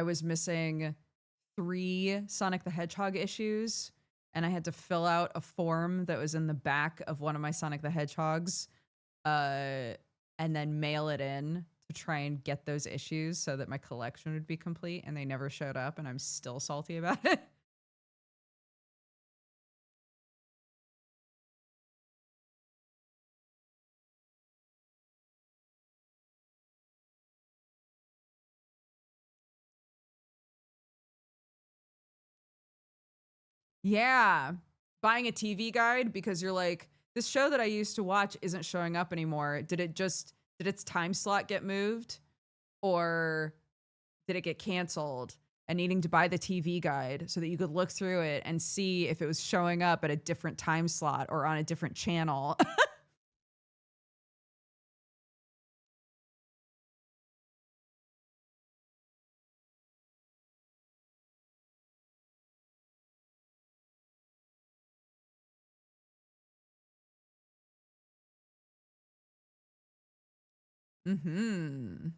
was missing 3 Sonic the Hedgehog issues, and I had to fill out a form that was in the back of one of my Sonic the Hedgehogs, and then mail it in to try and get those issues so that my collection would be complete, and they never showed up, and I'm still salty about it. Yeah. Buying a TV guide because you're like, this show that I used to watch isn't showing up anymore. Did its time slot get moved? Or did it get canceled? And needing to buy the TV guide so that you could look through it and see if it was showing up at a different time slot or on a different channel. Mm-hmm.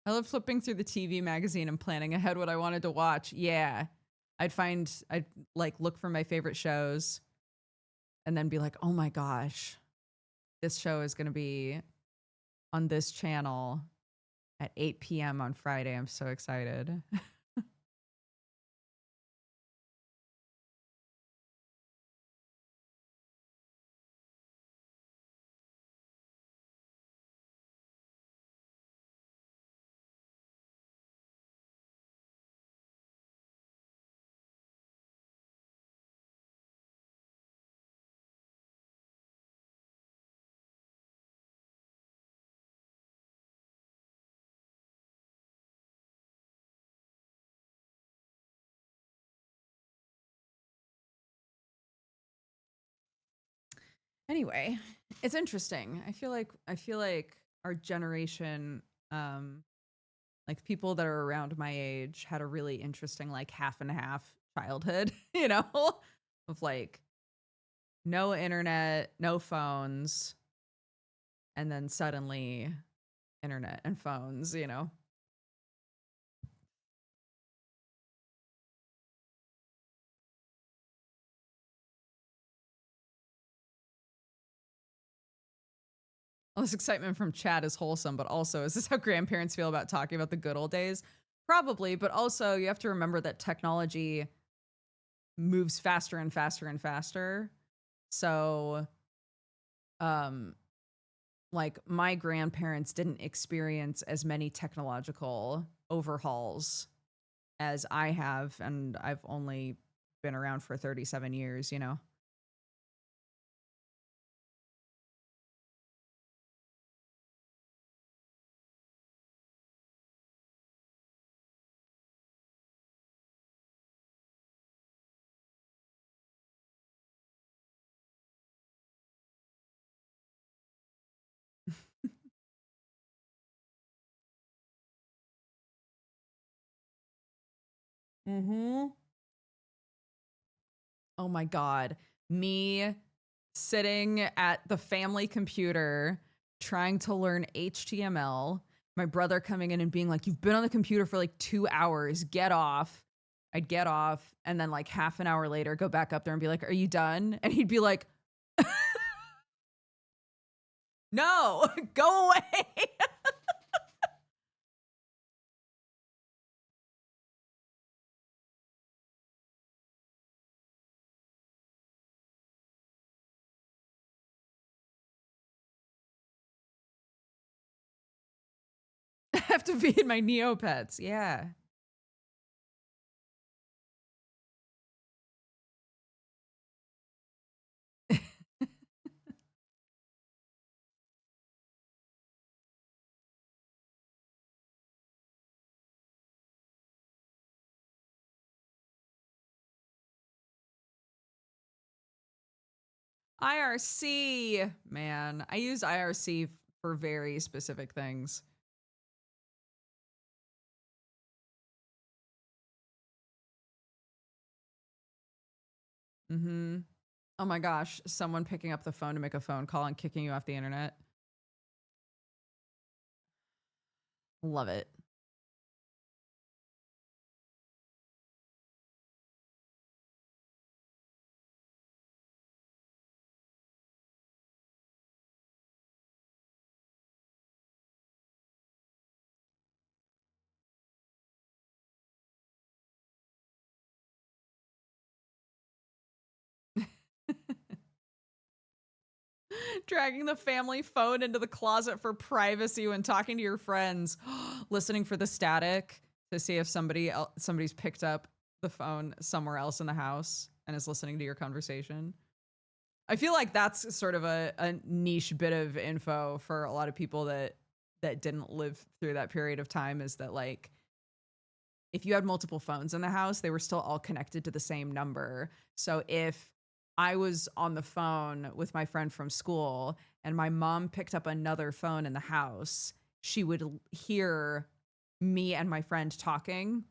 I love flipping through the TV magazine and planning ahead what I wanted to watch. Yeah. I'd like look for my favorite shows and then be like, oh my gosh, this show is going to be on this channel at 8 p.m. on Friday. I'm so excited. Anyway, it's interesting. I feel like our generation, like people that are around my age, had a really interesting like half and half childhood, you know, of like no internet, no phones, and then suddenly internet and phones, you know. All this excitement from chat is wholesome, but also, is this how grandparents feel about talking about the good old days? Probably, but also you have to remember that technology moves faster and faster and faster. So, um, like my grandparents didn't experience as many technological overhauls as I have, and I've only been around for 37 years, you know? Mm-hmm. Oh my God. Me sitting at the family computer trying to learn HTML, my brother coming in and being like, you've been on the computer for like 2 hours, get off. I'd get off and then like half an hour later go back up there and be like, are you done? And he'd be like, no, go away. have to feed my Neopets. Yeah. IRC, man. I use IRC for very specific things. Mm-hmm. Oh my gosh, someone picking up the phone to make a phone call and kicking you off the internet. Love it. Dragging the family phone into the closet for privacy when talking to your friends. Listening for the static to see if somebody's picked up the phone somewhere else in the house and is listening to your conversation. I feel like that's sort of a niche bit of info for a lot of people that didn't live through that period of time, is that like if you had multiple phones in the house, they were still all connected to the same number. So if I was on the phone with my friend from school and my mom picked up another phone in the house, she would hear me and my friend talking.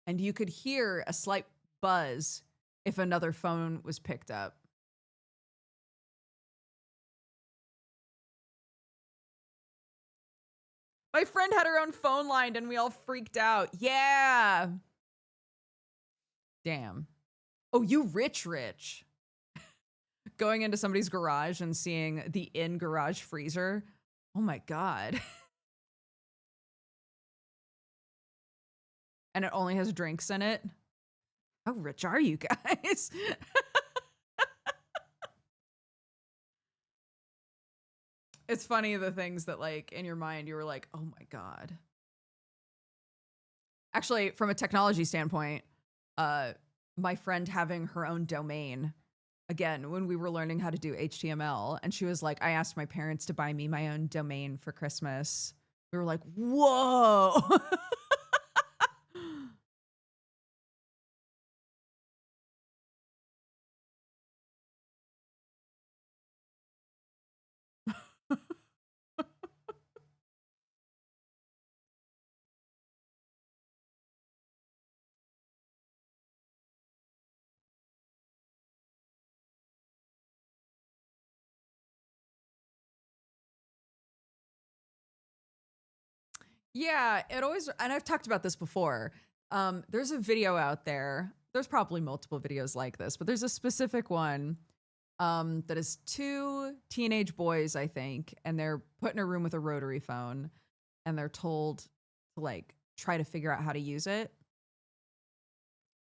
And you could hear a slight buzz if another phone was picked up. My friend had her own phone line and we all freaked out. Yeah. Damn. Oh, you rich. Going into somebody's garage and seeing the in-garage freezer. Oh my God. And it only has drinks in it. How rich are you guys? It's funny the things that like in your mind you were like, oh my God. Actually, from a technology standpoint, my friend having her own domain, again, when we were learning how to do HTML, and she was like, I asked my parents to buy me my own domain for Christmas. We were like, whoa. Yeah, it always, and I've talked about this before. There's a video out there. There's probably multiple videos like this, but there's a specific one that is two teenage boys, I think, and they're put in a room with a rotary phone, and they're told to like try to figure out how to use it.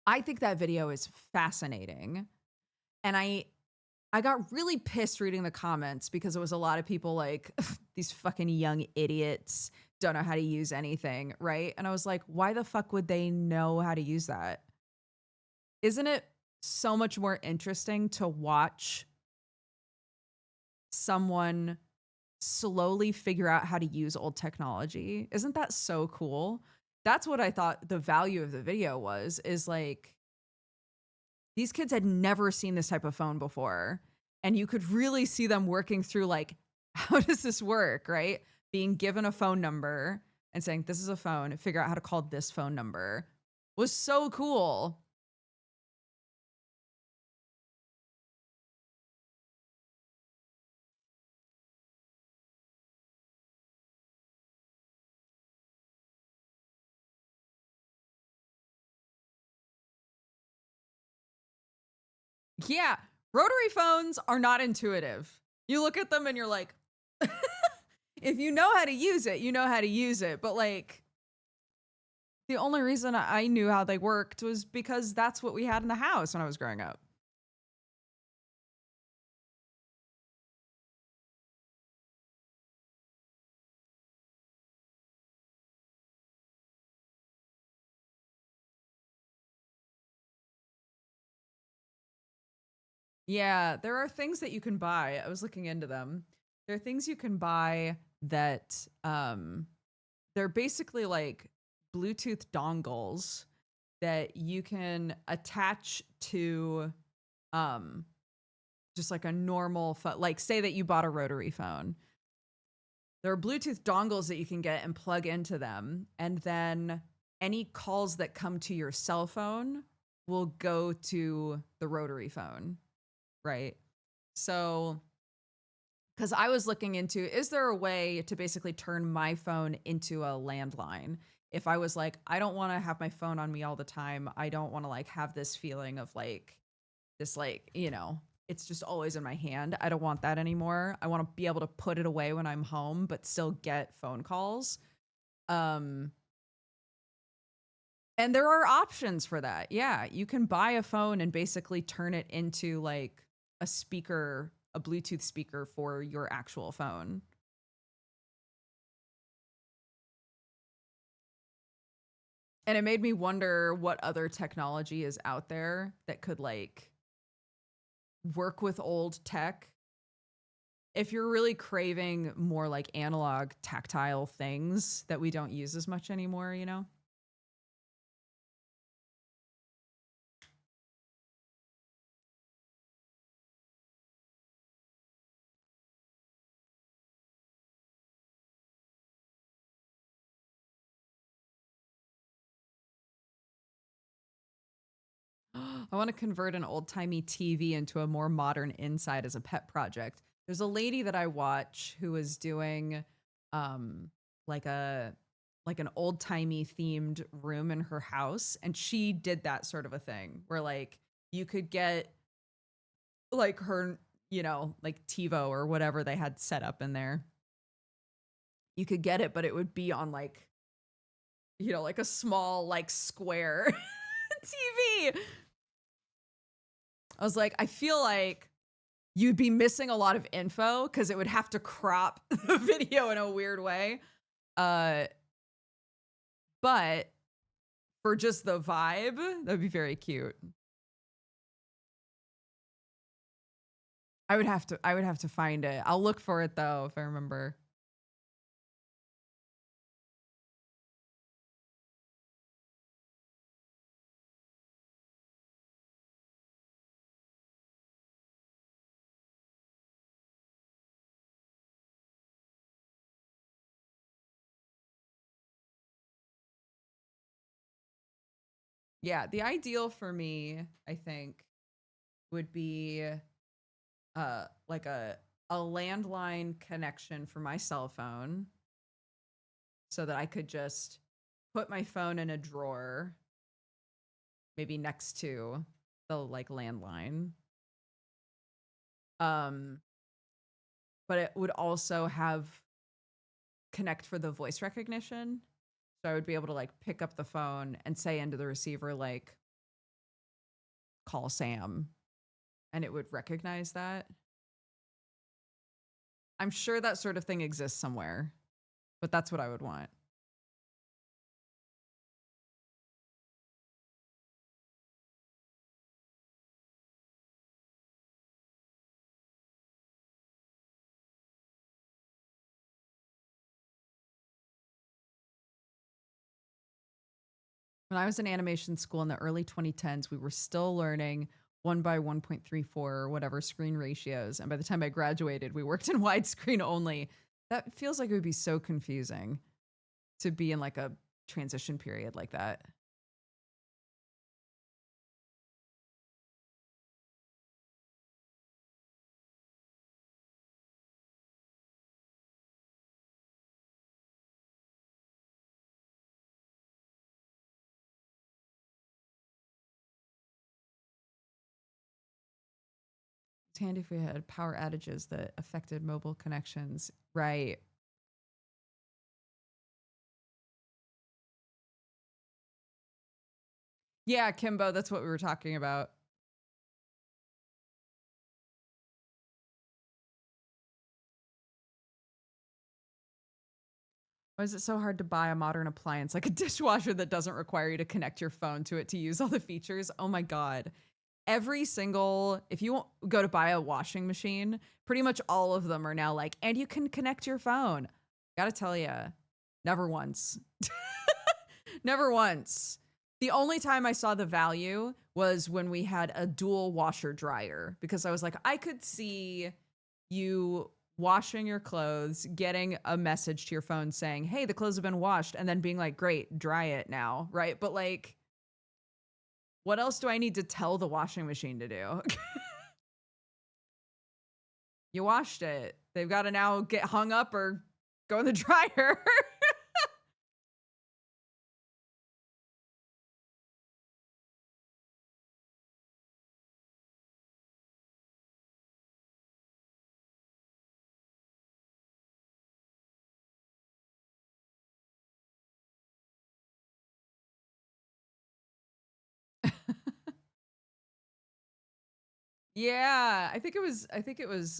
I think that video is fascinating, and I got really pissed reading the comments because it was a lot of people like, these fucking young idiots don't know how to use anything, right? And I was like, why the fuck would they know how to use that? Isn't it so much more interesting to watch someone slowly figure out how to use old technology? Isn't that so cool? That's what I thought the value of the video was, is like, these kids had never seen this type of phone before. And you could really see them working through like, how does this work, right? Being given a phone number and saying, this is a phone, figure out how to call this phone number, was so cool. Yeah, rotary phones are not intuitive. You look at them and you're like, if you know how to use it, you know how to use it. But like, the only reason I knew how they worked was because that's what we had in the house when I was growing up. Yeah, there are things that you can buy. I was looking into them. There are things you can buy that they're basically like Bluetooth dongles that you can attach to um just like a normal phone. Like say that you bought a rotary phone. There are Bluetooth dongles that you can get and plug into them, and then any calls that come to your cell phone will go to the rotary phone, right? So, because I was looking into, is there a way to basically turn my phone into a landline? If I was like, I don't want to have my phone on me all the time. I don't want to like have this feeling of like this, like, it's just always in my hand. I don't want that anymore. I want to be able to put it away when I'm home, but still get phone calls. Um, and there are options for that. Yeah, you can buy a phone and basically turn it into like a speaker, a Bluetooth speaker for your actual phone. And it made me wonder what other technology is out there that could like work with old tech. If you're really craving more like analog tactile things that we don't use as much anymore, I want to convert an old timey TV into a more modern inside as a pet project. There's a lady that I watch who is doing um like a like an old timey themed room in her house, and she did that sort of a thing where like you could get like her, like TiVo or whatever they had set up in there. You could get it, but it would be on like, like a small like square TV. I was like, I feel like you'd be missing a lot of info because it would have to crop the video in a weird way. Uh, but for just the vibe, that'd be very cute. I would have to find it. I'll look for it though if I remember. Yeah, the ideal for me, I think, would be like a landline connection for my cell phone so that I could just put my phone in a drawer, maybe next to the like landline. Um, but it would also have connect for the voice recognition. So I would be able to like pick up the phone and say into the receiver, like, call Sam, and it would recognize that. I'm sure that sort of thing exists somewhere, but that's what I would want. When I was in animation school in the early 2010s, we were still learning 1 by 1.34 or whatever screen ratios. And by the time I graduated, we worked in widescreen only. That feels like it would be so confusing to be in like a transition period like that. It's handy if we had power outages that affected mobile connections. Right. Yeah, Kimbo, that's what we were talking about. Why is it so hard to buy a modern appliance like a dishwasher that doesn't require you to connect your phone to it to use all the features? Oh my God. every single, if you go to buy a washing machine, pretty much all of them are now like, and you can connect your phone. Gotta tell you, never once. Never once. The only time I saw the value was when we had a dual washer dryer, because I was like, I could see you washing your clothes, getting a message to your phone saying, hey, the clothes have been washed, and then being like, great, dry it now, right? But like, what else do I need to tell the washing machine to do? You washed it. They've got to now get hung up or go in the dryer. Yeah, I think it was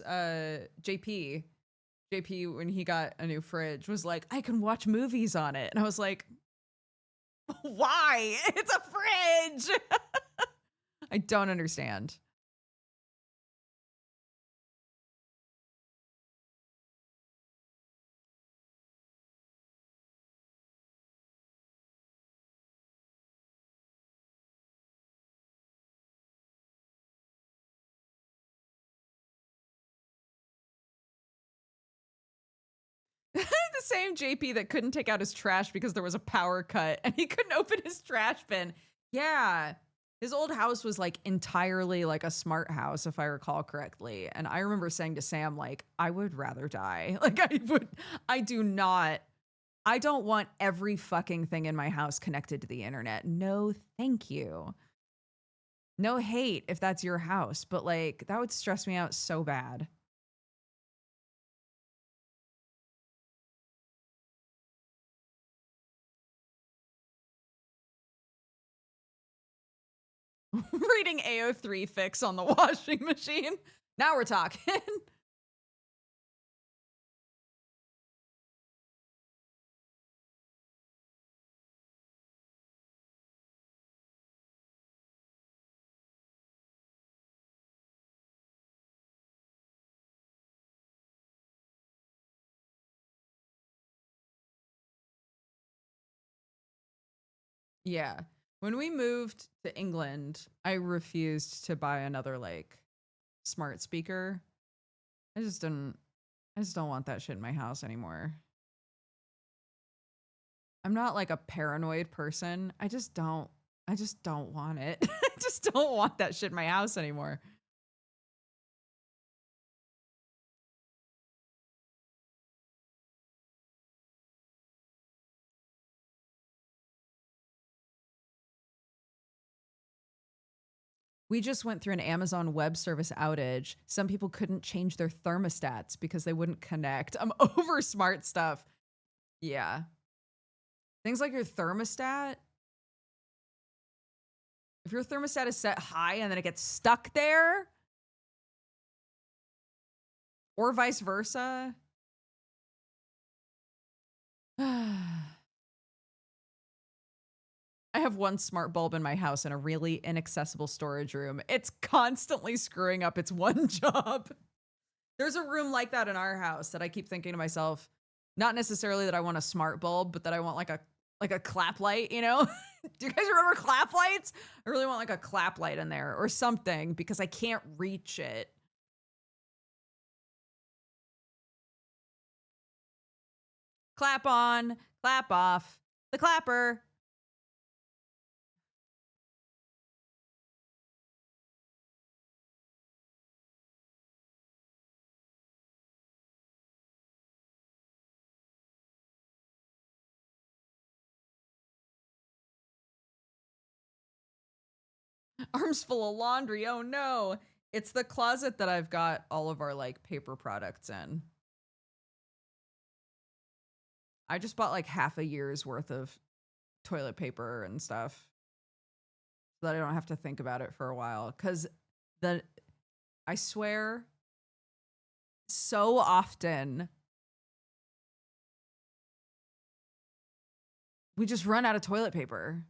JP. JP, when he got a new fridge, was like, I can watch movies on it. And I was like, why? It's a fridge. I don't understand. The same JP that couldn't take out his trash because there was a power cut and he couldn't open his trash bin. Yeah. His old house was like entirely like a smart house, if I recall correctly. And I remember saying to Sam, like, I would rather die. Like, I don't want every fucking thing in my house connected to the internet. No, thank you. No hate if that's your house, but like, that would stress me out so bad. Reading AO3 fix on the washing machine. Now we're talking. Yeah. When we moved to England, I refused to buy another like smart speaker. I just don't want that shit in my house anymore. I'm not like a paranoid person. I just don't want it. I just don't want that shit in my house anymore. We just went through an Amazon Web Service outage. Some people couldn't change their thermostats because they wouldn't connect. I'm over smart stuff. Yeah. Things like your thermostat. If your thermostat is set high and then it gets stuck there, or vice versa. I have one smart bulb in my house in a really inaccessible storage room. It's constantly screwing up its one job. There's a room like that in our house that I keep thinking to myself, not necessarily that I want a smart bulb, but that I want like a clap light, you know? Do you guys remember clap lights? I really want like a clap light in there or something because I can't reach it. Clap on, clap off. The clapper. Arms full of laundry. Oh no. It's the closet that I've got all of our like paper products in. I just bought like half a year's worth of toilet paper and stuff so that I don't have to think about it for a while. Cause the I swear so often we just run out of toilet paper.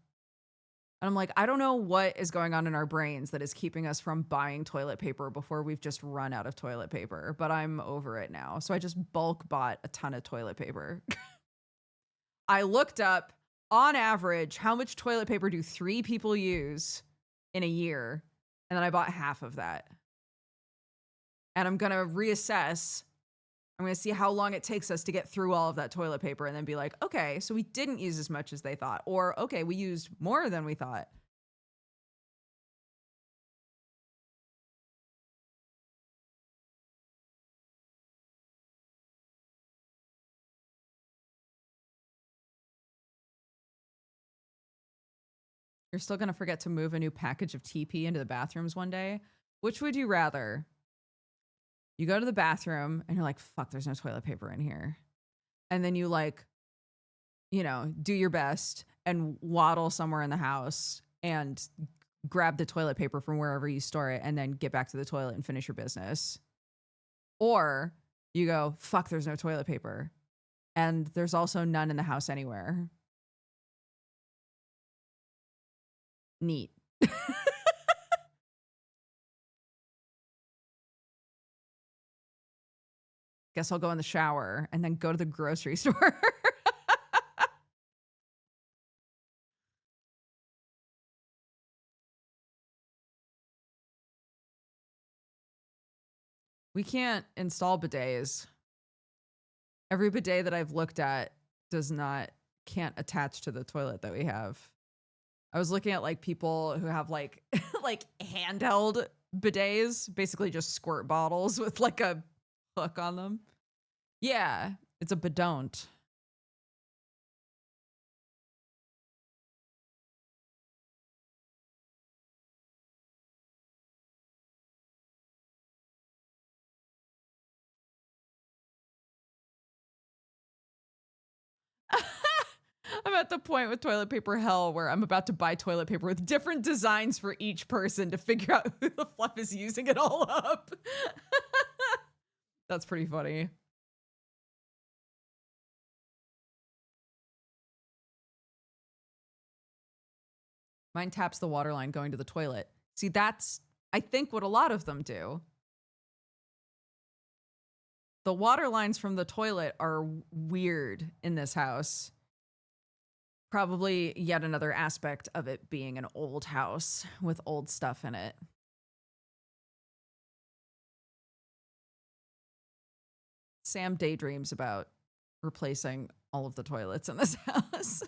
And I'm like, I don't know what is going on in our brains that is keeping us from buying toilet paper before we've just run out of toilet paper, but I'm over it now. So I just bulk bought a ton of toilet paper. I looked up, on average, how much toilet paper do 3 people use in a year? And then I bought half of that. And I'm going to reassess. I'm going to see how long it takes us to get through all of that toilet paper and then be like, okay, so we didn't use as much as they thought. Or, okay, we used more than we thought. You're still going to forget to move a new package of TP into the bathrooms one day. Which would you rather? You go to the bathroom and you're like, fuck, there's no toilet paper in here. And then you like, you know, do your best and waddle somewhere in the house and grab the toilet paper from wherever you store it and then get back to the toilet and finish your business. Or you go, fuck, there's no toilet paper. And there's also none in the house anywhere. Neat. Guess I'll go in the shower and then go to the grocery store. We can't install bidets. Every bidet that I've looked at can't attach to the toilet that we have. I was looking at like people who have like like handheld bidets, basically just squirt bottles with like a hook on them. Yeah, it's a bidont. I'm at the point with toilet paper hell where I'm about to buy toilet paper with different designs for each person to figure out who the fluff is using it all up. That's pretty funny. Mine taps the water line going to the toilet. See, that's, I think, what a lot of them do. The water lines from the toilet are weird in this house. Probably yet another aspect of it being an old house with old stuff in it. Sam daydreams about replacing all of the toilets in this house.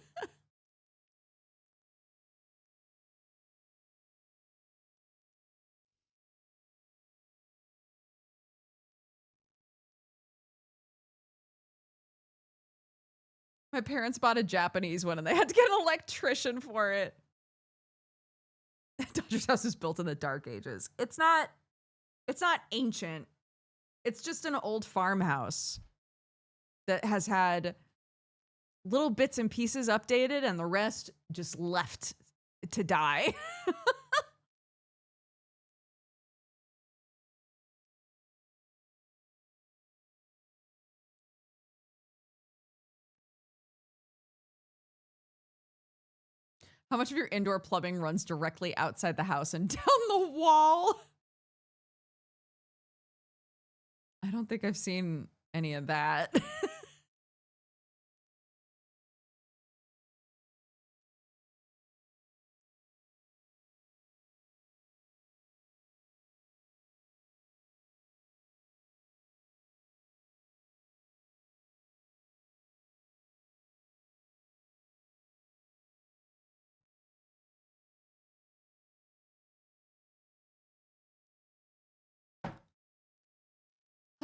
My parents bought a Japanese one and they had to get an electrician for it. Dodger's house is built in the dark ages. It's not ancient. It's just an old farmhouse that has had little bits and pieces updated and the rest just left to die. How much of your indoor plumbing runs directly outside the house and down the wall? I don't think I've seen any of that.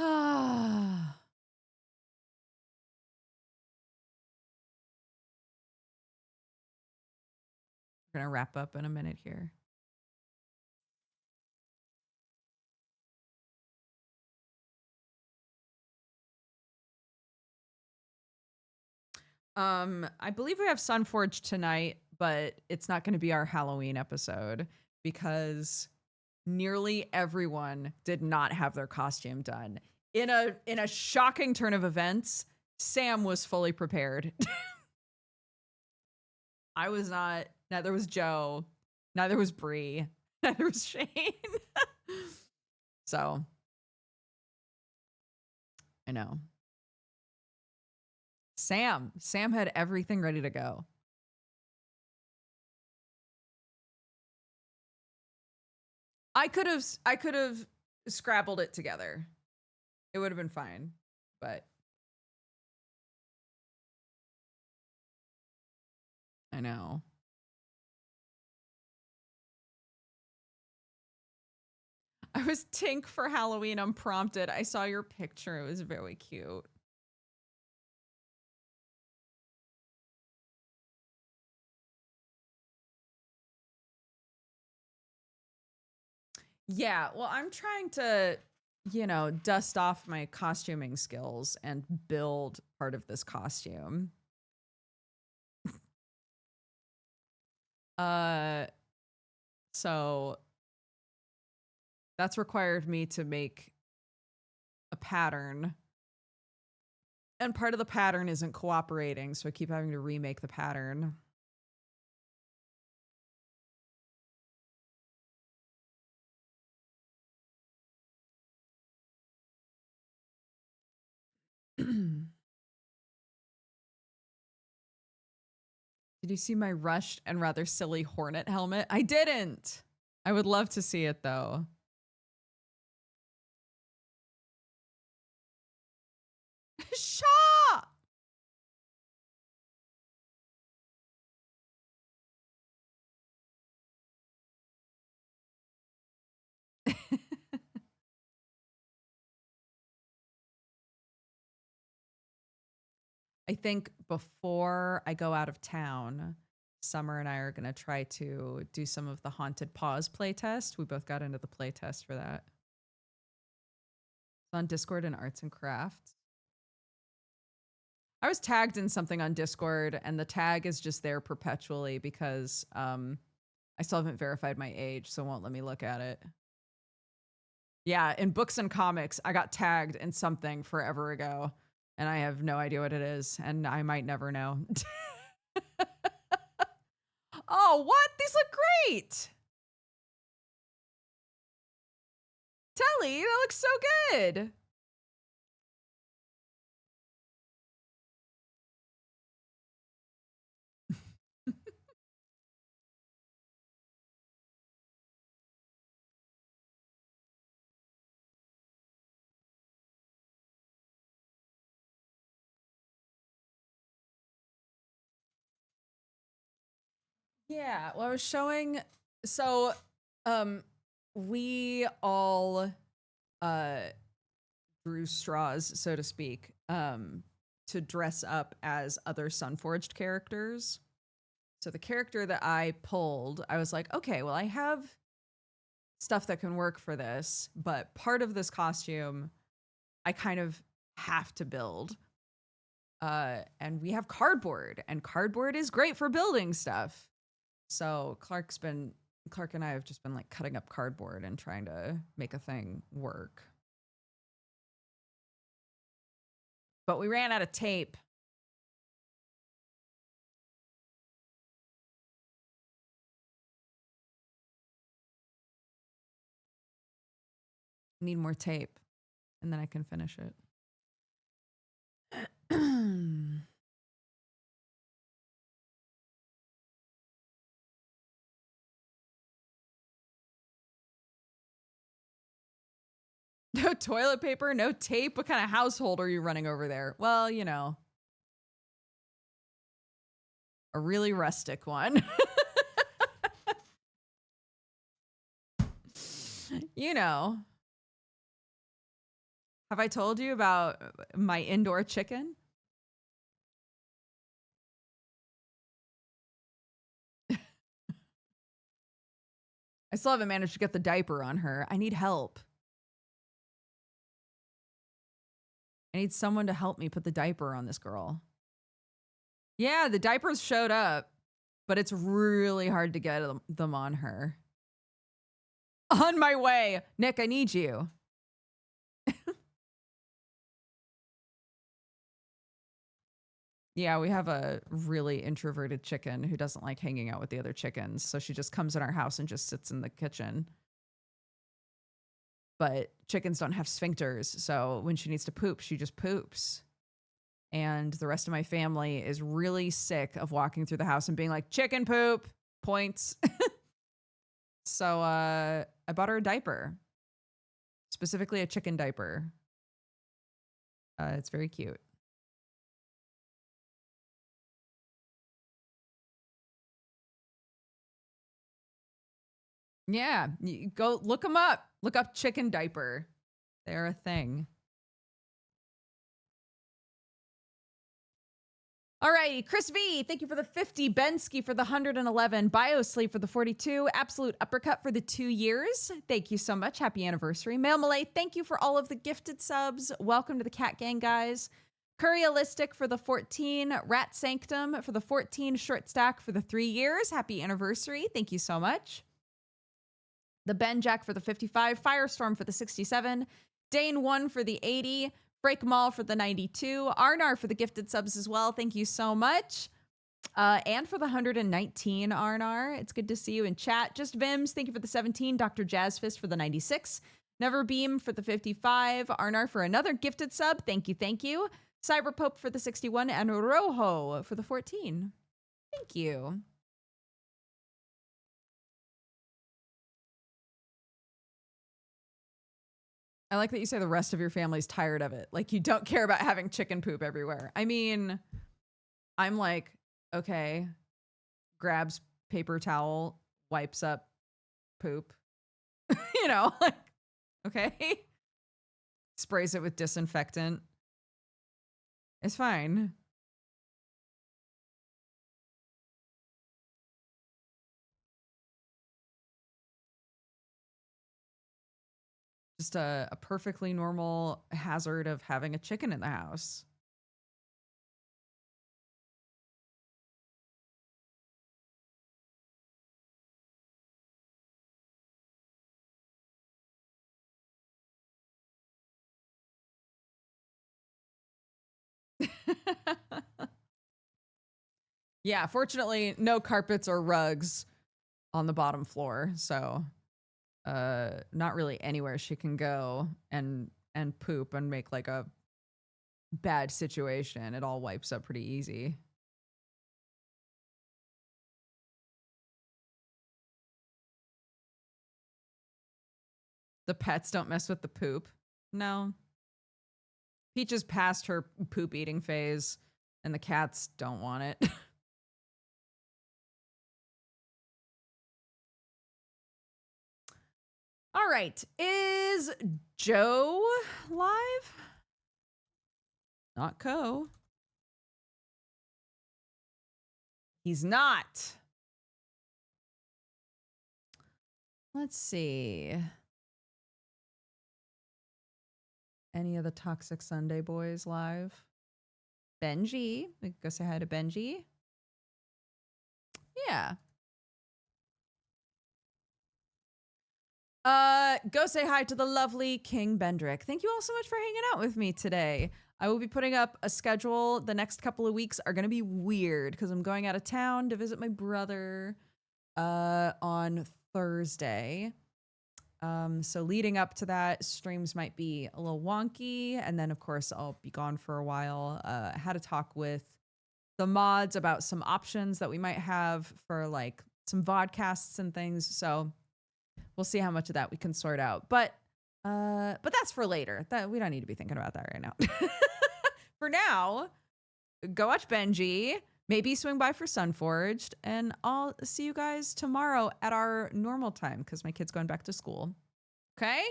Ah. We're gonna wrap up in a minute here. I believe we have Sunforge tonight, but it's not going to be our Halloween episode because nearly everyone did not have their costume done. In a shocking turn of events, Sam was fully prepared. I was not. Neither was Joe. Neither was Bree. Neither was Shane. So, I know. Sam had everything ready to go. I could have scrabbled it together. It would have been fine, but I know. I was Tink for Halloween unprompted. I saw your picture. It was very cute. Yeah, well, I'm trying to, dust off my costuming skills and build part of this costume. So that's required me to make a pattern. And part of the pattern isn't cooperating, so I keep having to remake the pattern. Did you see my rushed and rather silly Hornet helmet? I didn't. I would love to see it though. Shaw! I think before I go out of town, Summer and I are going to try to do some of the Haunted Paws playtest. We both got into the playtest for that. It's on Discord and Arts and Crafts. I was tagged in something on Discord, and the tag is just there perpetually because I still haven't verified my age, so it won't let me look at it. Yeah, in books and comics, I got tagged in something forever ago, and I have no idea what it is, and I might never know. Oh, what? These look great! Telly, that looks so good! Yeah, well, I was showing, so we all drew straws, so to speak, to dress up as other Sunforged characters. So the character that I pulled, I was like, okay, well, I have stuff that can work for this, but part of this costume I kind of have to build. And we have cardboard, and cardboard is great for building stuff. So Clark and I have just been like cutting up cardboard and trying to make a thing work. But we ran out of tape. Need more tape, and then I can finish it. No toilet paper, no tape. What kind of household are you running over there? Well, a really rustic one. Have I told you about my indoor chicken? I still haven't managed to get the diaper on her. I need help. I need someone to help me put the diaper on this girl. Yeah, the diapers showed up, but it's really hard to get them on her. On my way. Nick, I need you. Yeah, we have a really introverted chicken who doesn't like hanging out with the other chickens. So she just comes in our house and just sits in the kitchen. But chickens don't have sphincters. So when she needs to poop, she just poops. And the rest of my family is really sick of walking through the house and being like, chicken poop, points. So I bought her a diaper, specifically a chicken diaper. It's very cute. Yeah, you go look them up. Look up chicken diaper. They're a thing. All right, Chris V, thank you for the 50. Bensky for the 111. Biosleep for the 42. Absolute Uppercut for the 2 years. Thank you so much. Happy anniversary. Mail Malay, thank you for all of the gifted subs. Welcome to the Cat Gang, guys. Curryalistic for the 14. Rat Sanctum for the 14. Short Stack for the 3 years. Happy anniversary. Thank you so much. The Ben Jack for the 55. Firestorm for the 67. Dane 1 for the 80. Break Mall for the 92. Arnar for the gifted subs as well. Thank you so much. And for the 119, Arnar. It's good to see you in chat. Just Vims, thank you for the 17. Dr. Jazzfist for the 96. Never Beam for the 55. Arnar for another gifted sub. Thank you, thank you. Cyberpope for the 61. And Rojo for the 14. Thank you. I like that you say the rest of your family's tired of it. Like you don't care about having chicken poop everywhere. I mean, I'm like, okay, grabs paper towel, wipes up poop, you know, like, okay, sprays it with disinfectant. It's fine. Just a perfectly normal hazard of having a chicken in the house. Yeah, fortunately, no carpets or rugs on the bottom floor, so not really anywhere she can go and poop and make like a bad situation. It all wipes up pretty easy. The pets don't mess with the poop. No. Peach is past her poop eating phase, and the cats don't want it. All right. Is Joe live? Not Co. He's not. Let's see. Any of the Toxic Sunday boys live? Benji. We go say hi to Benji. Yeah. Go say hi to the lovely King Bendrick. Thank you all so much for hanging out with me today. I will be putting up a schedule. The next couple of weeks are going to be weird because I'm going out of town to visit my brother on Thursday. So leading up to that, streams might be a little wonky. And then, of course, I'll be gone for a while. I had a talk with the mods about some options that we might have for like some vodcasts and things. So we'll see how much of that we can sort out. But that's for later. That we don't need to be thinking about that right now. For now, go watch Benji. Maybe swing by for Sunforged, and I'll see you guys tomorrow at our normal time because my kid's going back to school. Okay?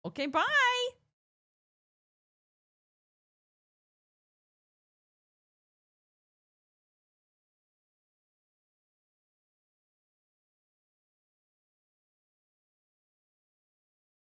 Okay, bye.